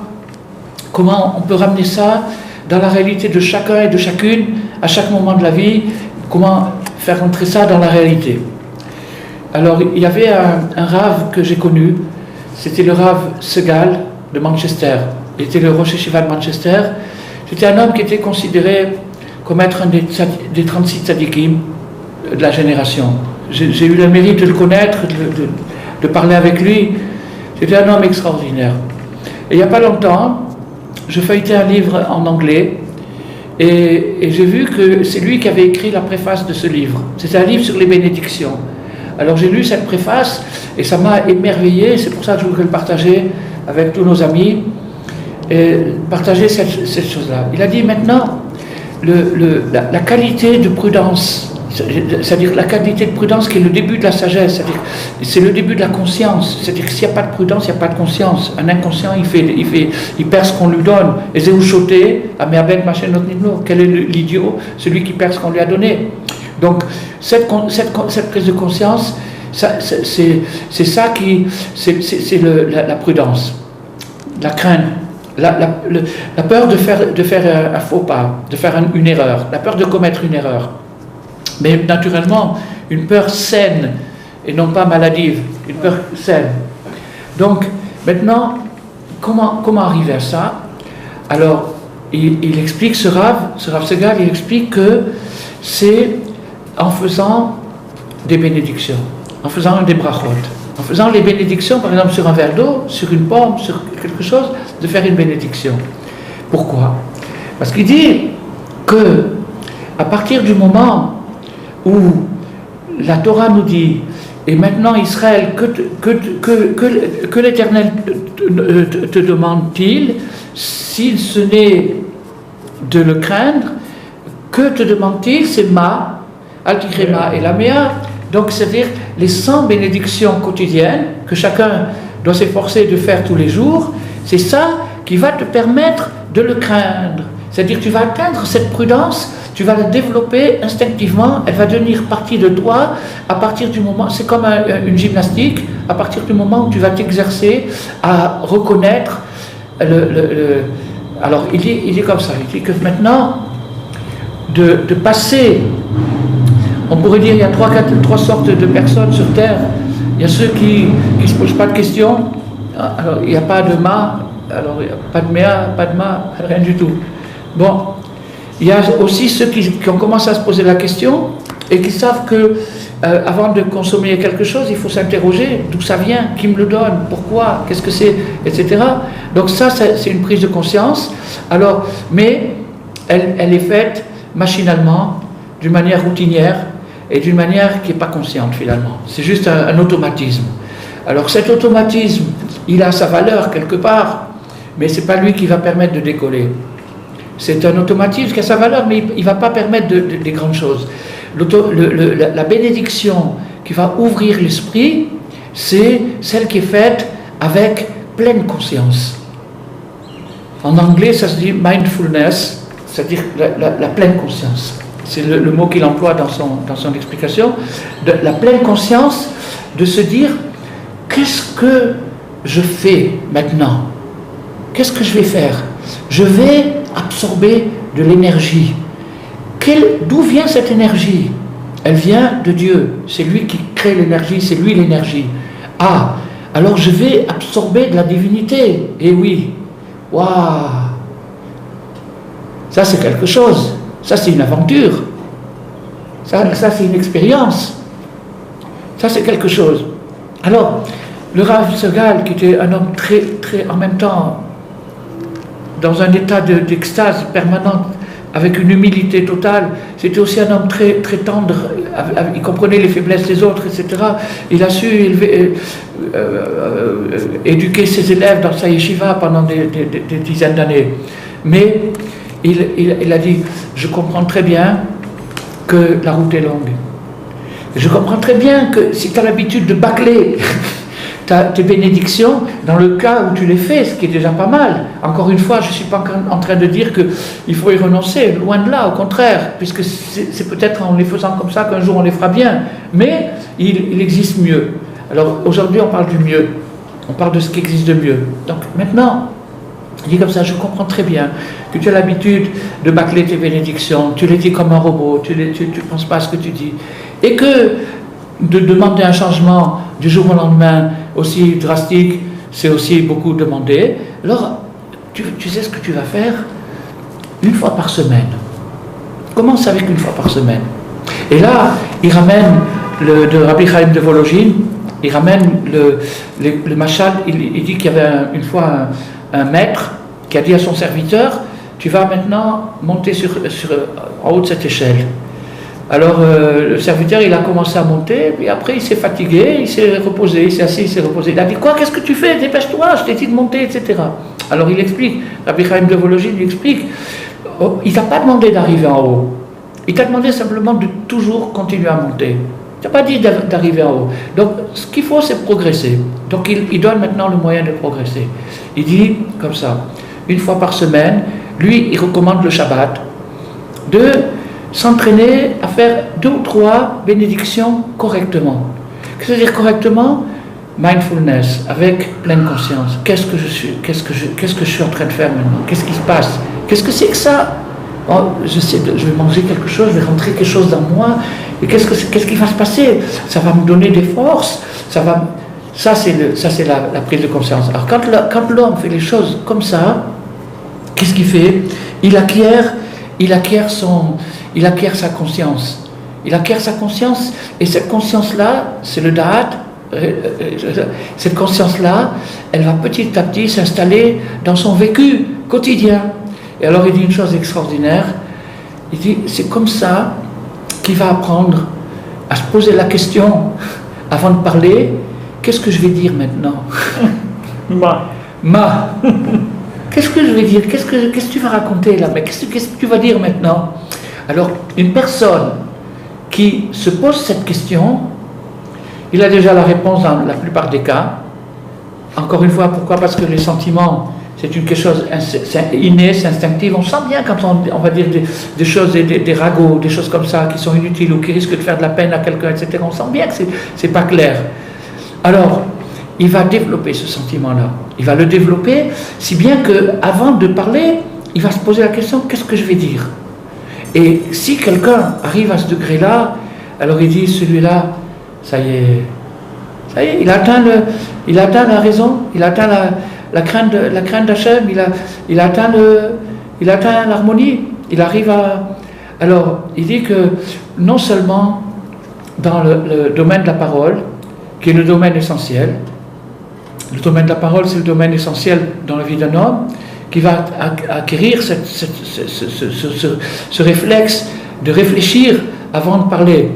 comment on peut ramener ça dans la réalité de chacun et de chacune, à chaque moment de la vie, comment faire entrer ça dans la réalité. Alors, il y avait un rave que j'ai connu, c'était le rave Segal de Manchester. Il était le Rosh Yeshiva de Manchester. C'était un homme qui était considéré comme être un des 36 tzadikim de la génération. J'ai eu le mérite de le connaître, de parler avec lui. C'était un homme extraordinaire. Et il n'y a pas longtemps, je feuilletais un livre en anglais et j'ai vu que c'est lui qui avait écrit la préface de ce livre. C'était un livre sur les bénédictions. Alors j'ai lu cette préface et ça m'a émerveillé, c'est pour ça que je voudrais le partager avec tous nos amis, et partager cette chose-là. Il a dit maintenant, la qualité de prudence, c'est-à-dire la qualité de prudence qui est le début de la sagesse, c'est-à-dire c'est le début de la conscience, c'est-à-dire que s'il n'y a pas de prudence, il n'y a pas de conscience. Un inconscient, il perd ce qu'on lui donne. Et c'est où choter, quel est l'idiot? Celui qui perd ce qu'on lui a donné. Donc cette prise de conscience, c'est ça qui, c'est la prudence, la crainte, la peur de faire un faux pas, de faire une erreur, la peur de commettre une erreur. Mais naturellement, une peur saine et non pas maladive, une peur saine. Donc maintenant, comment arriver à ça? Alors il explique, ce Rav Segal, il explique que c'est en faisant des bénédictions, en faisant des brachot, en faisant les bénédictions, par exemple sur un verre d'eau, sur une pomme, sur quelque chose, de faire une bénédiction. Pourquoi? Parce qu'il dit que à partir du moment où la Torah nous dit, et maintenant Israël, que l'Éternel te demande-t-il, s'il ce n'est de le craindre, que te demande-t-il? C'est ma, Altikrema et la Méa, donc c'est-à-dire les 100 bénédictions quotidiennes que chacun doit s'efforcer de faire tous les jours, c'est ça qui va te permettre de le craindre. C'est-à-dire tu vas atteindre cette prudence, tu vas la développer instinctivement, elle va devenir partie de toi à partir du moment, c'est comme une gymnastique, à partir du moment où tu vas t'exercer à reconnaître alors il dit comme ça, il dit que maintenant de passer, on pourrait dire il y a trois sortes de personnes sur Terre. Il y a ceux qui ne se posent pas de questions, alors il n'y a pas de ma, alors il n'y a pas de méa, pas de ma, rien du tout. Bon, il y a aussi ceux qui ont commencé à se poser la question et qui savent que avant de consommer quelque chose, il faut s'interroger d'où ça vient, qui me le donne, pourquoi, qu'est-ce que c'est, etc. Donc ça, c'est une prise de conscience. Alors, mais elle est faite machinalement, d'une manière routinière et d'une manière qui n'est pas consciente finalement. C'est juste un automatisme. Alors cet automatisme, il a sa valeur quelque part, mais ce n'est pas lui qui va permettre de décoller. C'est un automatisme qui a sa valeur, mais il ne va pas permettre des grandes choses. La bénédiction qui va ouvrir l'esprit, c'est celle qui est faite avec pleine conscience. En anglais, ça se dit mindfulness, c'est-à-dire la pleine conscience. C'est le mot qu'il emploie dans son explication. La pleine conscience de se dire, qu'est-ce que je fais maintenant? Qu'est-ce que je vais faire? Je vais absorber de l'énergie. D'où vient cette énergie? Elle vient de Dieu. C'est lui qui crée l'énergie, c'est lui l'énergie. Ah, alors je vais absorber de la divinité. Eh oui, waouh! Ça c'est quelque chose. Ça c'est une aventure. Ça c'est une expérience. Ça c'est quelque chose. Alors, le Rav Segal, qui était un homme très, en même temps, dans un état d'extase permanente, avec une humilité totale, c'était aussi un homme très, très tendre, il comprenait les faiblesses des autres, etc. Il a su éduquer ses élèves dans sa yeshiva pendant des dizaines d'années. Mais il a dit, je comprends très bien que la route est longue. Je comprends très bien que si tu as l'habitude de bâcler, tes bénédictions dans le cas où tu les fais, ce qui est déjà pas mal. Encore une fois, je ne suis pas en train de dire qu'il faut y renoncer, loin de là, au contraire, puisque c'est peut-être en les faisant comme ça qu'un jour on les fera bien, mais il existe mieux. Alors aujourd'hui on parle du mieux, on parle de ce qui existe de mieux. Donc maintenant, dit comme ça, je comprends très bien que tu as l'habitude de bâcler tes bénédictions, tu les dis comme un robot, tu ne penses pas à ce que tu dis, et que de demander un changement du jour au lendemain aussi drastique, c'est aussi beaucoup demandé. Alors, tu sais ce que tu vas faire une fois par semaine. Commence avec une fois par semaine. Et là, il ramène de Rabbi Chaim de Volojine, il ramène le machal, il dit qu'il y avait une fois un maître qui a dit à son serviteur, tu vas maintenant monter en haut de cette échelle. Alors le serviteur il a commencé à monter, puis après il s'est fatigué, il s'est reposé, il s'est assis, il s'est reposé. Il a dit quoi, qu'est-ce que tu fais, dépêche-toi, je t'ai dit de monter, etc. Alors il explique, Rabbi Chaim de Volojine lui explique, il t'a pas demandé d'arriver en haut, il t'a demandé simplement de toujours continuer à monter. Il t'a pas dit d'arriver en haut. Donc ce qu'il faut c'est progresser. Donc il donne maintenant le moyen de progresser. Il dit comme ça, une fois par semaine, lui il recommande le Shabbat, de s'entraîner à faire 2 ou 3 bénédictions correctement. Qu'est-ce que c'est dire correctement? Mindfulness, avec pleine conscience. Qu'est-ce que je suis en train de faire maintenant? Qu'est-ce qui se passe? Qu'est-ce que c'est que ça? Oh, je vais manger quelque chose, je vais rentrer quelque chose dans moi, et qu'est-ce qui va se passer? Ça va me donner des forces, ça c'est la prise de conscience. Alors quand l'homme fait les choses comme ça, qu'est-ce qu'il fait? Il acquiert sa conscience. Il acquiert sa conscience, et cette conscience-là, c'est le da'at. Cette conscience-là, elle va petit à petit s'installer dans son vécu quotidien. Et alors il dit une chose extraordinaire, il dit, c'est comme ça qu'il va apprendre à se poser la question, avant de parler, qu'est-ce que je vais dire maintenant? Qu'est-ce que je vais dire? Qu'est-ce que tu vas raconter là? Mais qu'est-ce que tu vas dire maintenant? Alors, une personne qui se pose cette question, il a déjà la réponse dans la plupart des cas. Encore une fois, pourquoi? Parce que les sentiments, c'est quelque chose inné, c'est instinctif. On sent bien quand on va dire des choses, des ragots, des choses comme ça qui sont inutiles ou qui risquent de faire de la peine à quelqu'un, etc. On sent bien que c'est pas clair. Alors, il va développer ce sentiment-là. Il va le développer si bien qu'avant de parler, il va se poser la question, qu'est-ce que je vais dire? Et si quelqu'un arrive à ce degré-là, alors il dit, celui-là, ça y est, il atteint la raison, il atteint la crainte d'Hachem, il atteint l'harmonie, il arrive à... Alors, il dit que non seulement dans le domaine de la parole, qui est le domaine essentiel, le domaine de la parole, c'est le domaine essentiel dans la vie d'un homme, qui va acquérir ce réflexe de réfléchir avant de parler.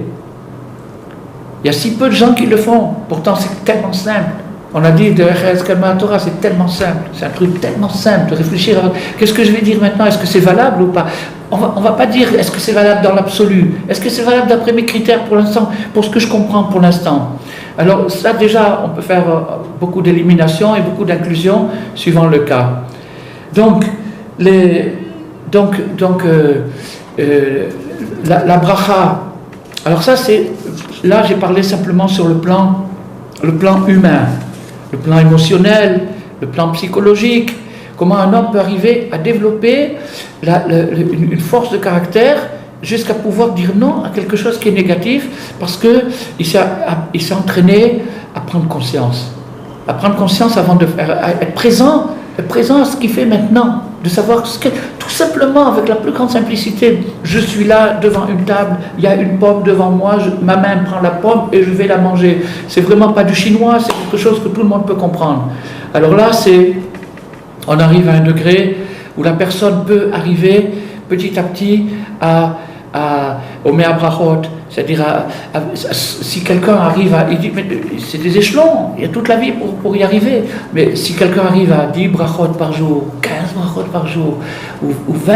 Il y a si peu de gens qui le font, pourtant c'est tellement simple. On a dit de Eretz Kalma Torah, c'est tellement simple, c'est un truc tellement simple de réfléchir avant, qu'est-ce que je vais dire maintenant, est-ce que c'est valable ou pas? On va pas dire est-ce que c'est valable dans l'absolu, est-ce que c'est valable d'après mes critères pour l'instant, pour ce que je comprends pour l'instant. Alors ça déjà, on peut faire beaucoup d'élimination et beaucoup d'inclusion suivant le cas. Donc, la bracha, alors ça c'est, là j'ai parlé simplement sur le plan humain, le plan émotionnel, le plan psychologique, comment un homme peut arriver à développer une force de caractère jusqu'à pouvoir dire non à quelque chose qui est négatif parce qu'il s'est entraîné à prendre conscience avant de faire, à être présent à ce qu'il fait maintenant, de savoir tout simplement avec la plus grande simplicité, je suis là devant une table, il y a une pomme devant moi, ma main prend la pomme et je vais la manger. C'est vraiment pas du chinois, c'est quelque chose que tout le monde peut comprendre. Alors là, on arrive à un degré où la personne peut arriver petit à petit au Mea Brachot, c'est-à-dire si quelqu'un arrive il dit, mais c'est des échelons, il y a toute la vie pour y arriver, mais si quelqu'un arrive à 10 brachot par jour, 15 brachot par jour, ou 20,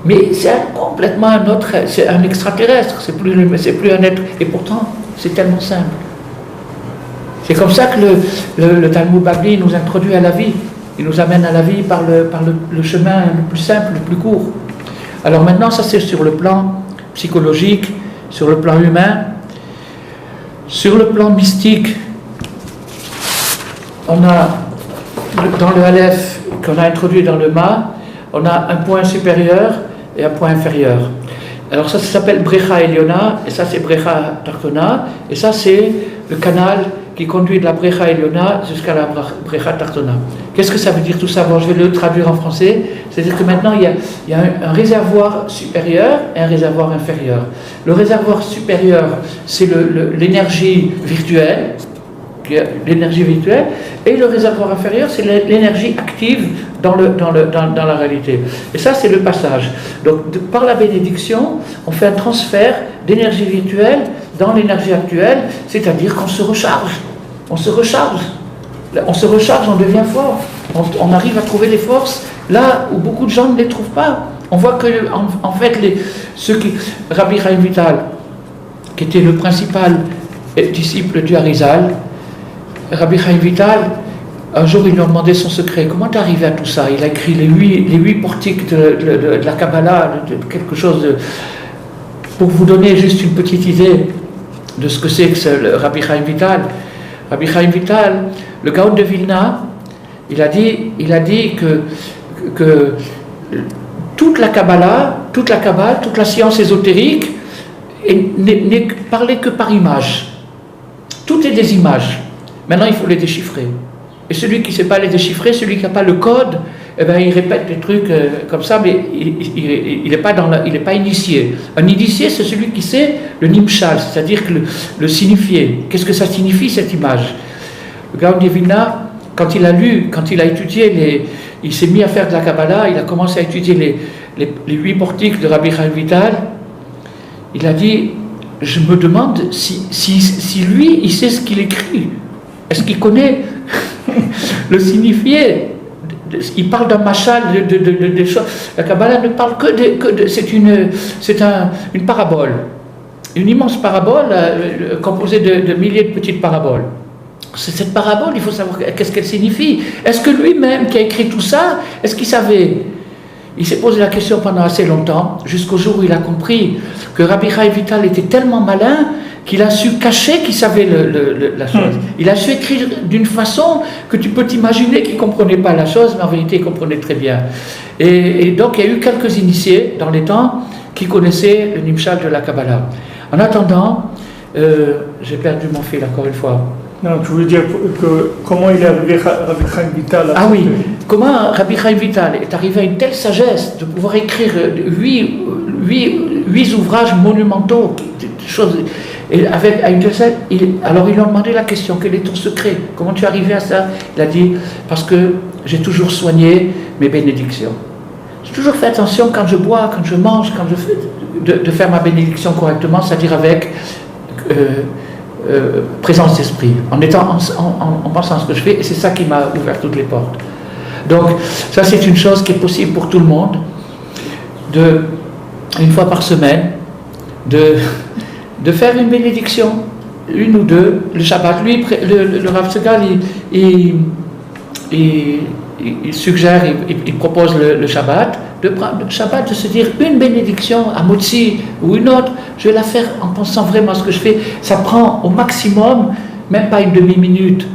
mais c'est complètement un autre, c'est un extraterrestre, c'est plus un être, et pourtant c'est tellement simple. C'est comme ça que le Talmud Babli nous introduit à la vie. Il nous amène à la vie par le chemin le plus simple, le plus court. Alors maintenant, ça c'est sur le plan psychologique, sur le plan humain. Sur le plan mystique, on a, dans le Aleph qu'on a introduit dans le Ma, on a un point supérieur et un point inférieur. Alors ça s'appelle Brecha Eliona, et ça c'est Brecha Tartona, et ça c'est le canal qui conduit de la Brecha Eliona jusqu'à la Brecha Tartona. Qu'est-ce que ça veut dire tout ça? Bon, je vais le traduire en français. C'est-à-dire que maintenant il y a un réservoir supérieur et un réservoir inférieur. Le réservoir supérieur, c'est l'énergie virtuelle, et le réservoir inférieur, c'est l'énergie active dans la réalité. Et ça, c'est le passage. Donc, par la bénédiction, on fait un transfert d'énergie virtuelle dans l'énergie actuelle, c'est-à-dire qu'on se recharge. On se recharge, on devient fort. On arrive à trouver les forces là où beaucoup de gens ne les trouvent pas. On voit que, en fait, Rabbi Chaim Vital, qui était le principal disciple du Harizal, Rabbi Chaim Vital, un jour, ils lui ont demandé son secret. Comment t'es arrivé à tout ça? Il a écrit les huit portiques de la Kabbalah, de quelque chose de... Pour vous donner juste une petite idée de ce que c'est que le Rabbi Chaim Vital. Rabbi Chaim Vital, le Gaon de Vilna, il a dit que toute la Kabbalah, toute la science ésotérique n'est parlée que par images. Tout est des images. Maintenant, il faut les déchiffrer. Et celui qui ne sait pas les déchiffrer, celui qui n'a pas le code, eh ben, il répète des trucs comme ça, mais il n'est pas initié. Un initié, c'est celui qui sait le nimshal, c'est-à-dire que le signifier. Qu'est-ce que ça signifie, cette image? Le Gaon de Vilna, quand il a étudié, il s'est mis à faire de la Kabbalah, il a commencé à étudier les 8 portiques de Rabbi Chaim Vital. Il a dit, je me demande si lui, il sait ce qu'il écrit. Est-ce qu'il connaît le signifié? Il parle d'un machal, de choses. La Kabbalah ne parle que de c'est une parabole. Une immense parabole composée de milliers de petites paraboles. Cette parabole, il faut savoir qu'est-ce qu'elle signifie. Est-ce que lui-même qui a écrit tout ça, est-ce qu'il savait? Il s'est posé la question pendant assez longtemps, jusqu'au jour où il a compris que Rabbi Chaim Vital était tellement malin qu'il a su cacher qu'il savait la chose. Il a su écrire d'une façon que tu peux t'imaginer qu'il ne comprenait pas la chose, mais en vérité il comprenait très bien. Et donc il y a eu quelques initiés dans les temps qui connaissaient le Nimshal de la Kabbalah. En attendant, j'ai perdu mon fil encore une fois. Non, tu veux dire comment il est arrivé Rabbi Chaim Vital? Ah oui, comment Rabbi Chaim Vital est arrivé à une telle sagesse de pouvoir écrire 8 ouvrages monumentaux, des choses... Et alors ils lui ont demandé la question, quel est ton secret? Comment tu es arrivé à ça? Il a dit, parce que j'ai toujours soigné mes bénédictions. J'ai toujours fait attention quand je bois, quand je mange, quand je fais, de faire ma bénédiction correctement, c'est-à-dire avec présence d'esprit, en pensant à ce que je fais, et c'est ça qui m'a ouvert toutes les portes. Donc ça c'est une chose qui est possible pour tout le monde, une fois par semaine, de faire une bénédiction, une ou deux, le Shabbat. Lui, le Rav Segal, il suggère, il propose le Shabbat, de se dire une bénédiction à Motsi ou une autre, je vais la faire en pensant vraiment à ce que je fais. Ça prend au maximum, même pas une demi-minute,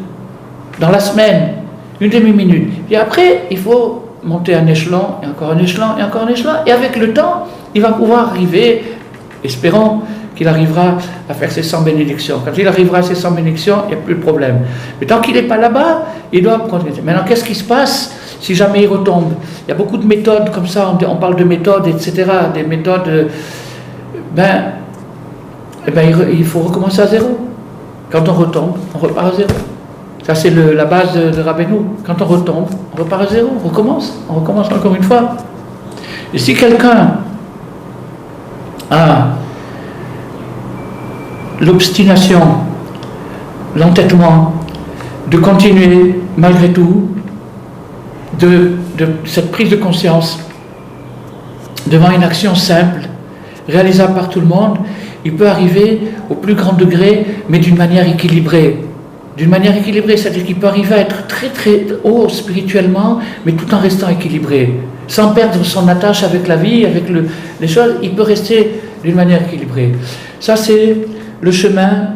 dans la semaine, une demi-minute. Et après, il faut monter un échelon, et encore un échelon, et encore un échelon, et avec le temps, il va pouvoir arriver, espérons, qu'il arrivera à faire ses 100 bénédictions. Quand il arrivera à ses 100 bénédictions, il n'y a plus de problème. Mais tant qu'il n'est pas là-bas, il doit continuer. Maintenant, qu'est-ce qui se passe si jamais il retombe? Il y a beaucoup de méthodes comme ça, on parle de méthodes, etc. Des méthodes, il faut recommencer à zéro. Quand on retombe, on repart à zéro. Ça, c'est la base de Rabbeinu. Quand on retombe, on repart à zéro, on recommence encore une fois. Et si quelqu'un a l'obstination, l'entêtement de continuer malgré tout, de cette prise de conscience devant une action simple, réalisable par tout le monde, il peut arriver au plus grand degré, mais d'une manière équilibrée. d'une manière équilibrée, c'est-à-dire qu'il peut arriver à être très très haut spirituellement, mais tout en restant équilibré, sans perdre son attache avec la vie, avec les choses, il peut rester d'une manière équilibrée. Ça, c'est le chemin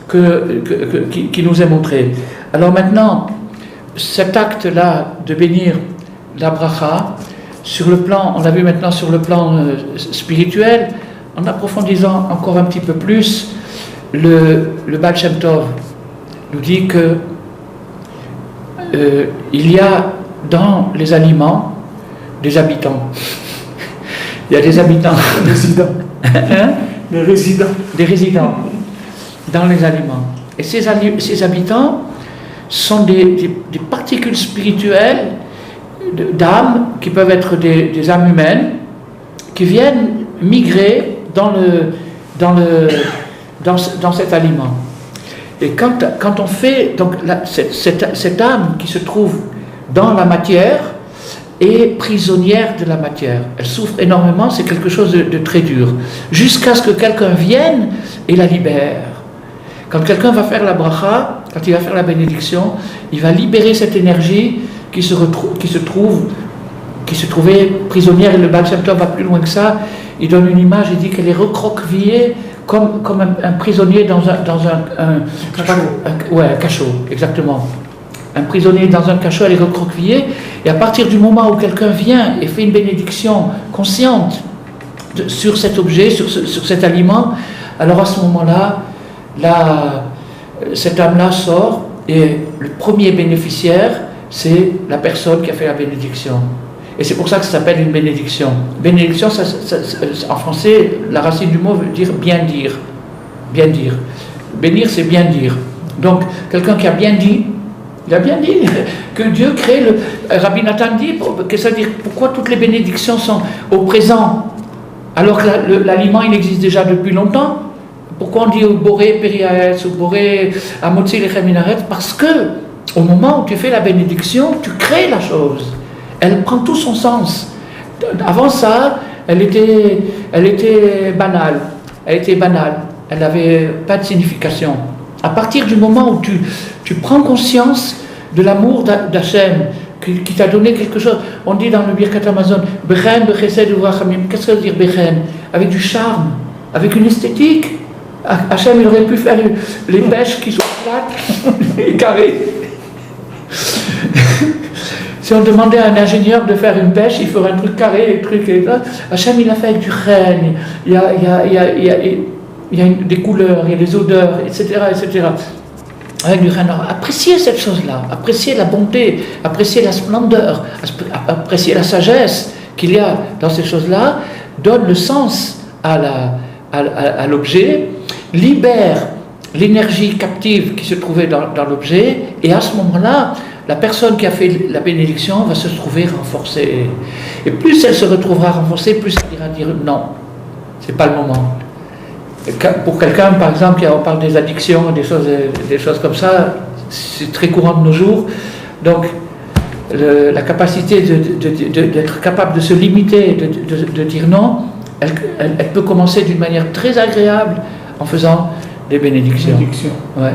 qui nous est montré. Alors maintenant, cet acte-là de bénir la bracha, sur le plan, on l'a vu maintenant sur le plan spirituel, en approfondissant encore un petit peu plus, le Baal Shem Tov nous dit que il y a dans les aliments des habitants. Il y a des habitants. Des résidents. Hein? Des résidents. Des résidents dans les aliments. Et ces habitants sont des particules spirituelles d'âmes qui peuvent être des âmes humaines qui viennent migrer dans cet aliment. Et quand on fait, donc cette âme qui se trouve dans la matière est prisonnière de la matière. Elle souffre énormément, c'est quelque chose de très dur. Jusqu'à ce que quelqu'un vienne et la libère. Quand quelqu'un va faire la bracha, quand il va faire la bénédiction, il va libérer cette énergie qui se trouvait prisonnière. Et le Baal Shem Tov va plus loin que ça. Il donne une image, il dit qu'elle est recroquevillée comme un prisonnier dans un cachot, exactement. Un prisonnier dans un cachot, elle est recroquevillée, et à partir du moment où quelqu'un vient et fait une bénédiction consciente sur cet objet, sur cet aliment, alors à ce moment-là, cette âme-là sort, et le premier bénéficiaire, c'est la personne qui a fait la bénédiction. Et c'est pour ça que ça s'appelle une bénédiction. Bénédiction, en français, la racine du mot veut dire bien dire. Bien dire. Bénir, c'est bien dire. Donc, quelqu'un qui a bien dit, il a bien dit que Dieu crée Rabbi Nathan dit, que ça veut dire pourquoi toutes les bénédictions sont au présent, alors que l'aliment, il existe déjà depuis longtemps. Pourquoi on dit Boré Periaetz ou Boré Amotzi Lechem Minaret? Parce que, au moment où tu fais la bénédiction, tu crées la chose. Elle prend tout son sens. Avant ça, elle était banale. Elle était banale. Elle n'avait pas de signification. À partir du moment où tu prends conscience de l'amour d'Hachem, qui t'a donné quelque chose, on dit dans le Birkat Hamazon, Bechen, Bechesed, Urachamim, qu'est-ce que ça veut dire Bechen? Avec du charme, avec une esthétique. Hachem, il aurait pu faire les pêches qui sont plates et carrées. Si on demandait à un ingénieur de faire une pêche, il ferait un truc carré, un truc et ça. Hachem, il a fait avec du chêne, il y a des couleurs, il y a des odeurs, etc., etc. Avec du chêne. Alors, appréciez cette chose-là, appréciez la bonté, appréciez la splendeur, appréciez la sagesse qu'il y a dans ces choses-là, donne le sens à l'objet, libère l'énergie captive qui se trouvait dans l'objet, et à ce moment-là, la personne qui a fait la bénédiction va se trouver renforcée. Et plus elle se retrouvera renforcée, plus elle ira dire non, c'est pas le moment. Pour quelqu'un, par exemple, on parle des addictions, des choses comme ça, c'est très courant de nos jours. Donc, la capacité d'être capable de se limiter, de dire non, elle peut commencer d'une manière très agréable en faisant des bénédictions. Ouais.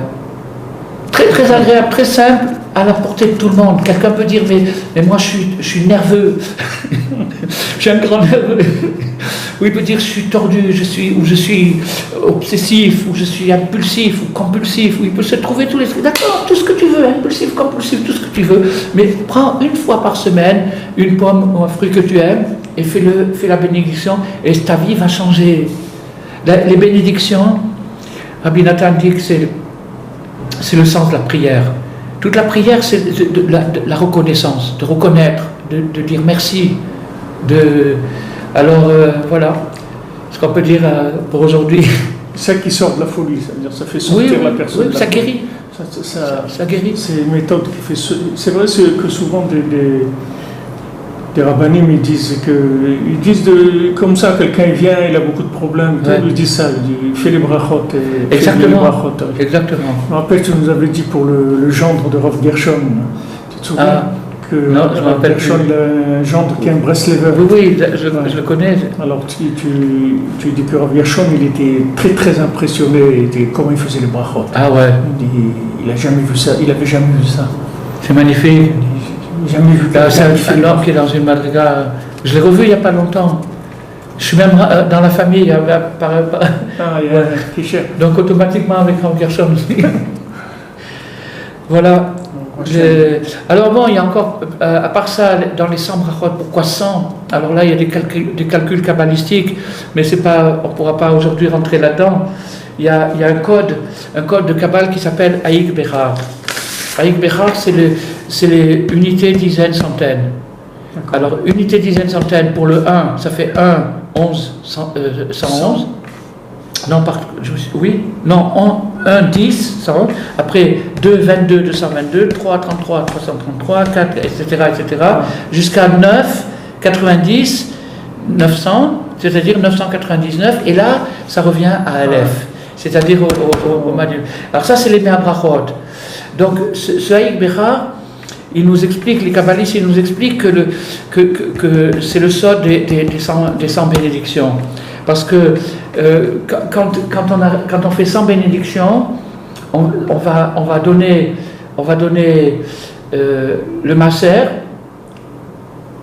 Très, très agréable, très simple, à la portée de tout le monde. Quelqu'un peut dire, mais moi je suis nerveux, je suis un grand nerveux. Ou il peut dire, je suis tordu, je suis obsessif, ou je suis impulsif, ou compulsif, ou il peut se trouver tous les trucs. D'accord, tout ce que tu veux, impulsif, compulsif, tout ce que tu veux, mais prends une fois par semaine une pomme ou un fruit que tu aimes, et fais la bénédiction, et ta vie va changer. Les bénédictions, Rabbi Nathan dit que c'est le sens de la prière. Toute la prière, c'est de la reconnaissance, de reconnaître, de dire merci. Alors, voilà ce qu'on peut dire pour aujourd'hui. C'est ça qui sort de la folie, c'est-à-dire ça fait sortir la personne. Oui, ça guérit. Ça guérit. C'est une méthode qui fait. C'est vrai que souvent des rabbinim ils disent comme ça, quelqu'un vient, il a beaucoup de problèmes, ils disent ça, il fait les brachot. Exactement. Exactement. Je me rappelle, tu nous avais dit pour le gendre de Rav Gershon, tu te souviens que Rav Gershon, le gendre qui est un Breslever. Oui, je le connais. Alors tu dis que Rav Gershon, il était très très impressionné de comment il faisait les brachot. Ah ouais. il n'a jamais vu ça, il n'avait jamais vu ça. C'est magnifique. Jamais vu ça. C'est un homme qui est dans une madriga. Je l'ai revu il n'y a pas longtemps. Je suis même dans la famille. Donc automatiquement avec Rav Gershon aussi. Voilà. Alors bon, il y a encore, à part ça, dans les 100 brachot, pourquoi 100? Alors là, il y a des calculs kabbalistiques, mais on ne pourra pas aujourd'hui rentrer là-dedans. Il y a un code de Kabbale qui s'appelle Haïk Bechar. Haïk Bechar, c'est les unités, dizaines, centaines. Alors, unité, dizaines, centaines, pour le 1, ça fait 1, 11, 111. Non, oui, non, 1, 10, 111. Après, 2, 22, 222, 3, 33, 333, 4, etc., etc., jusqu'à 9, 90, 900, c'est-à-dire 999, et là, ça revient à Aleph, c'est-à-dire au Madhu. Alors ça, c'est les Me'abrachot. Donc, ce Haïk Bechar, il nous explique, les kabbalistes, ils nous expliquent que c'est le sod des 100 bénédictions. Parce que quand on fait 100 bénédictions, on va donner le Maaser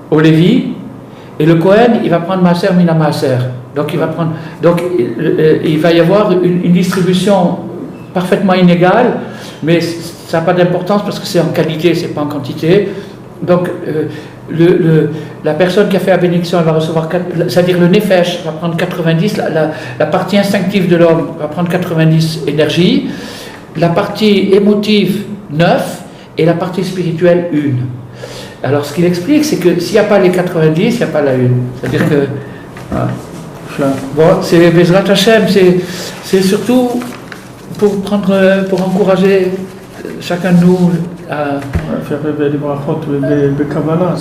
au Lévi, et le Kohen, il va prendre Maaser Mina Maaser. Donc il va y avoir une distribution parfaitement inégale, mais ça n'a pas d'importance parce que c'est en qualité, c'est pas en quantité. Donc la personne qui a fait la bénédiction, elle va recevoir, c'est-à-dire le Nefesh va prendre 90, la partie instinctive de l'homme va prendre 90 énergie, la partie émotive 9 et la partie spirituelle 1. Alors ce qu'il explique, c'est que s'il n'y a pas les 90, il n'y a pas la 1. C'est-à-dire que voilà. Bon, c'est Bezrat Hashem, c'est surtout pour encourager chacun de nous à faire des brachot, des kavana.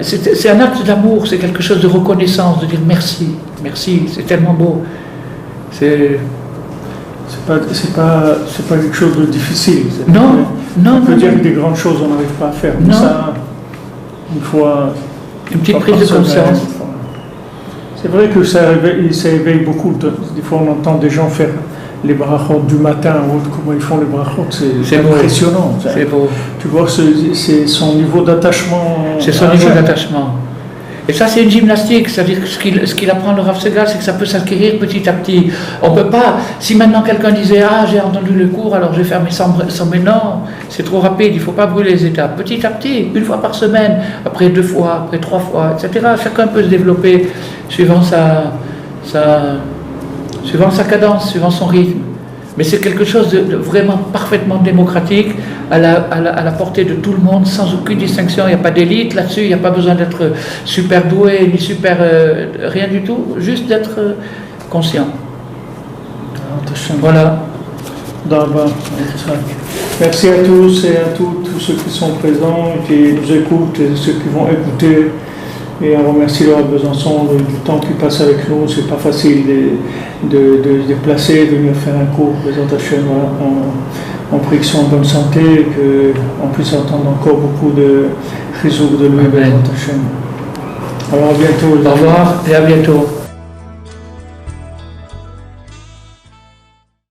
C'est un acte d'amour, c'est quelque chose de reconnaissance, de dire merci, c'est tellement beau. C'est pas quelque chose de difficile. Non. On peut dire que des grandes choses on n'arrive pas à faire. Non. Ça, une fois. Une petite prise de conscience. C'est vrai que ça éveille beaucoup. Des fois, on entend des gens faire les brachot du matin ou autre, comment ils font les brachot, c'est impressionnant. C'est beau. Tu vois, c'est son niveau d'attachement. C'est son niveau d'attachement. Et ça, c'est une gymnastique. C'est-à-dire que ce qu'il apprend le Rav Segal, c'est que ça peut s'acquérir petit à petit. On ne peut pas, si maintenant quelqu'un disait « Ah, j'ai entendu le cours, alors je vais faire mes 100 mais non, c'est trop rapide, il ne faut pas brûler les étapes. Petit à petit, une fois par semaine, après 2 fois, après 3 fois, etc. Chacun peut se développer suivant sa cadence, suivant son rythme. Mais c'est quelque chose de vraiment parfaitement démocratique, à la portée de tout le monde, sans aucune distinction. Il n'y a pas d'élite là-dessus, il n'y a pas besoin d'être super doué, ni super... rien du tout, juste d'être conscient. Voilà. Merci à tous et à toutes, tous ceux qui sont présents, qui nous écoutent et ceux qui vont écouter. Et on remercie le Rav Besançon du temps qu'il passe avec nous. C'est pas facile de se déplacer, de venir faire un cours. On prie qu'ils soient en bonne santé et qu'on puisse entendre encore beaucoup de chizouk de lui. Alors à bientôt. Au revoir et à bientôt.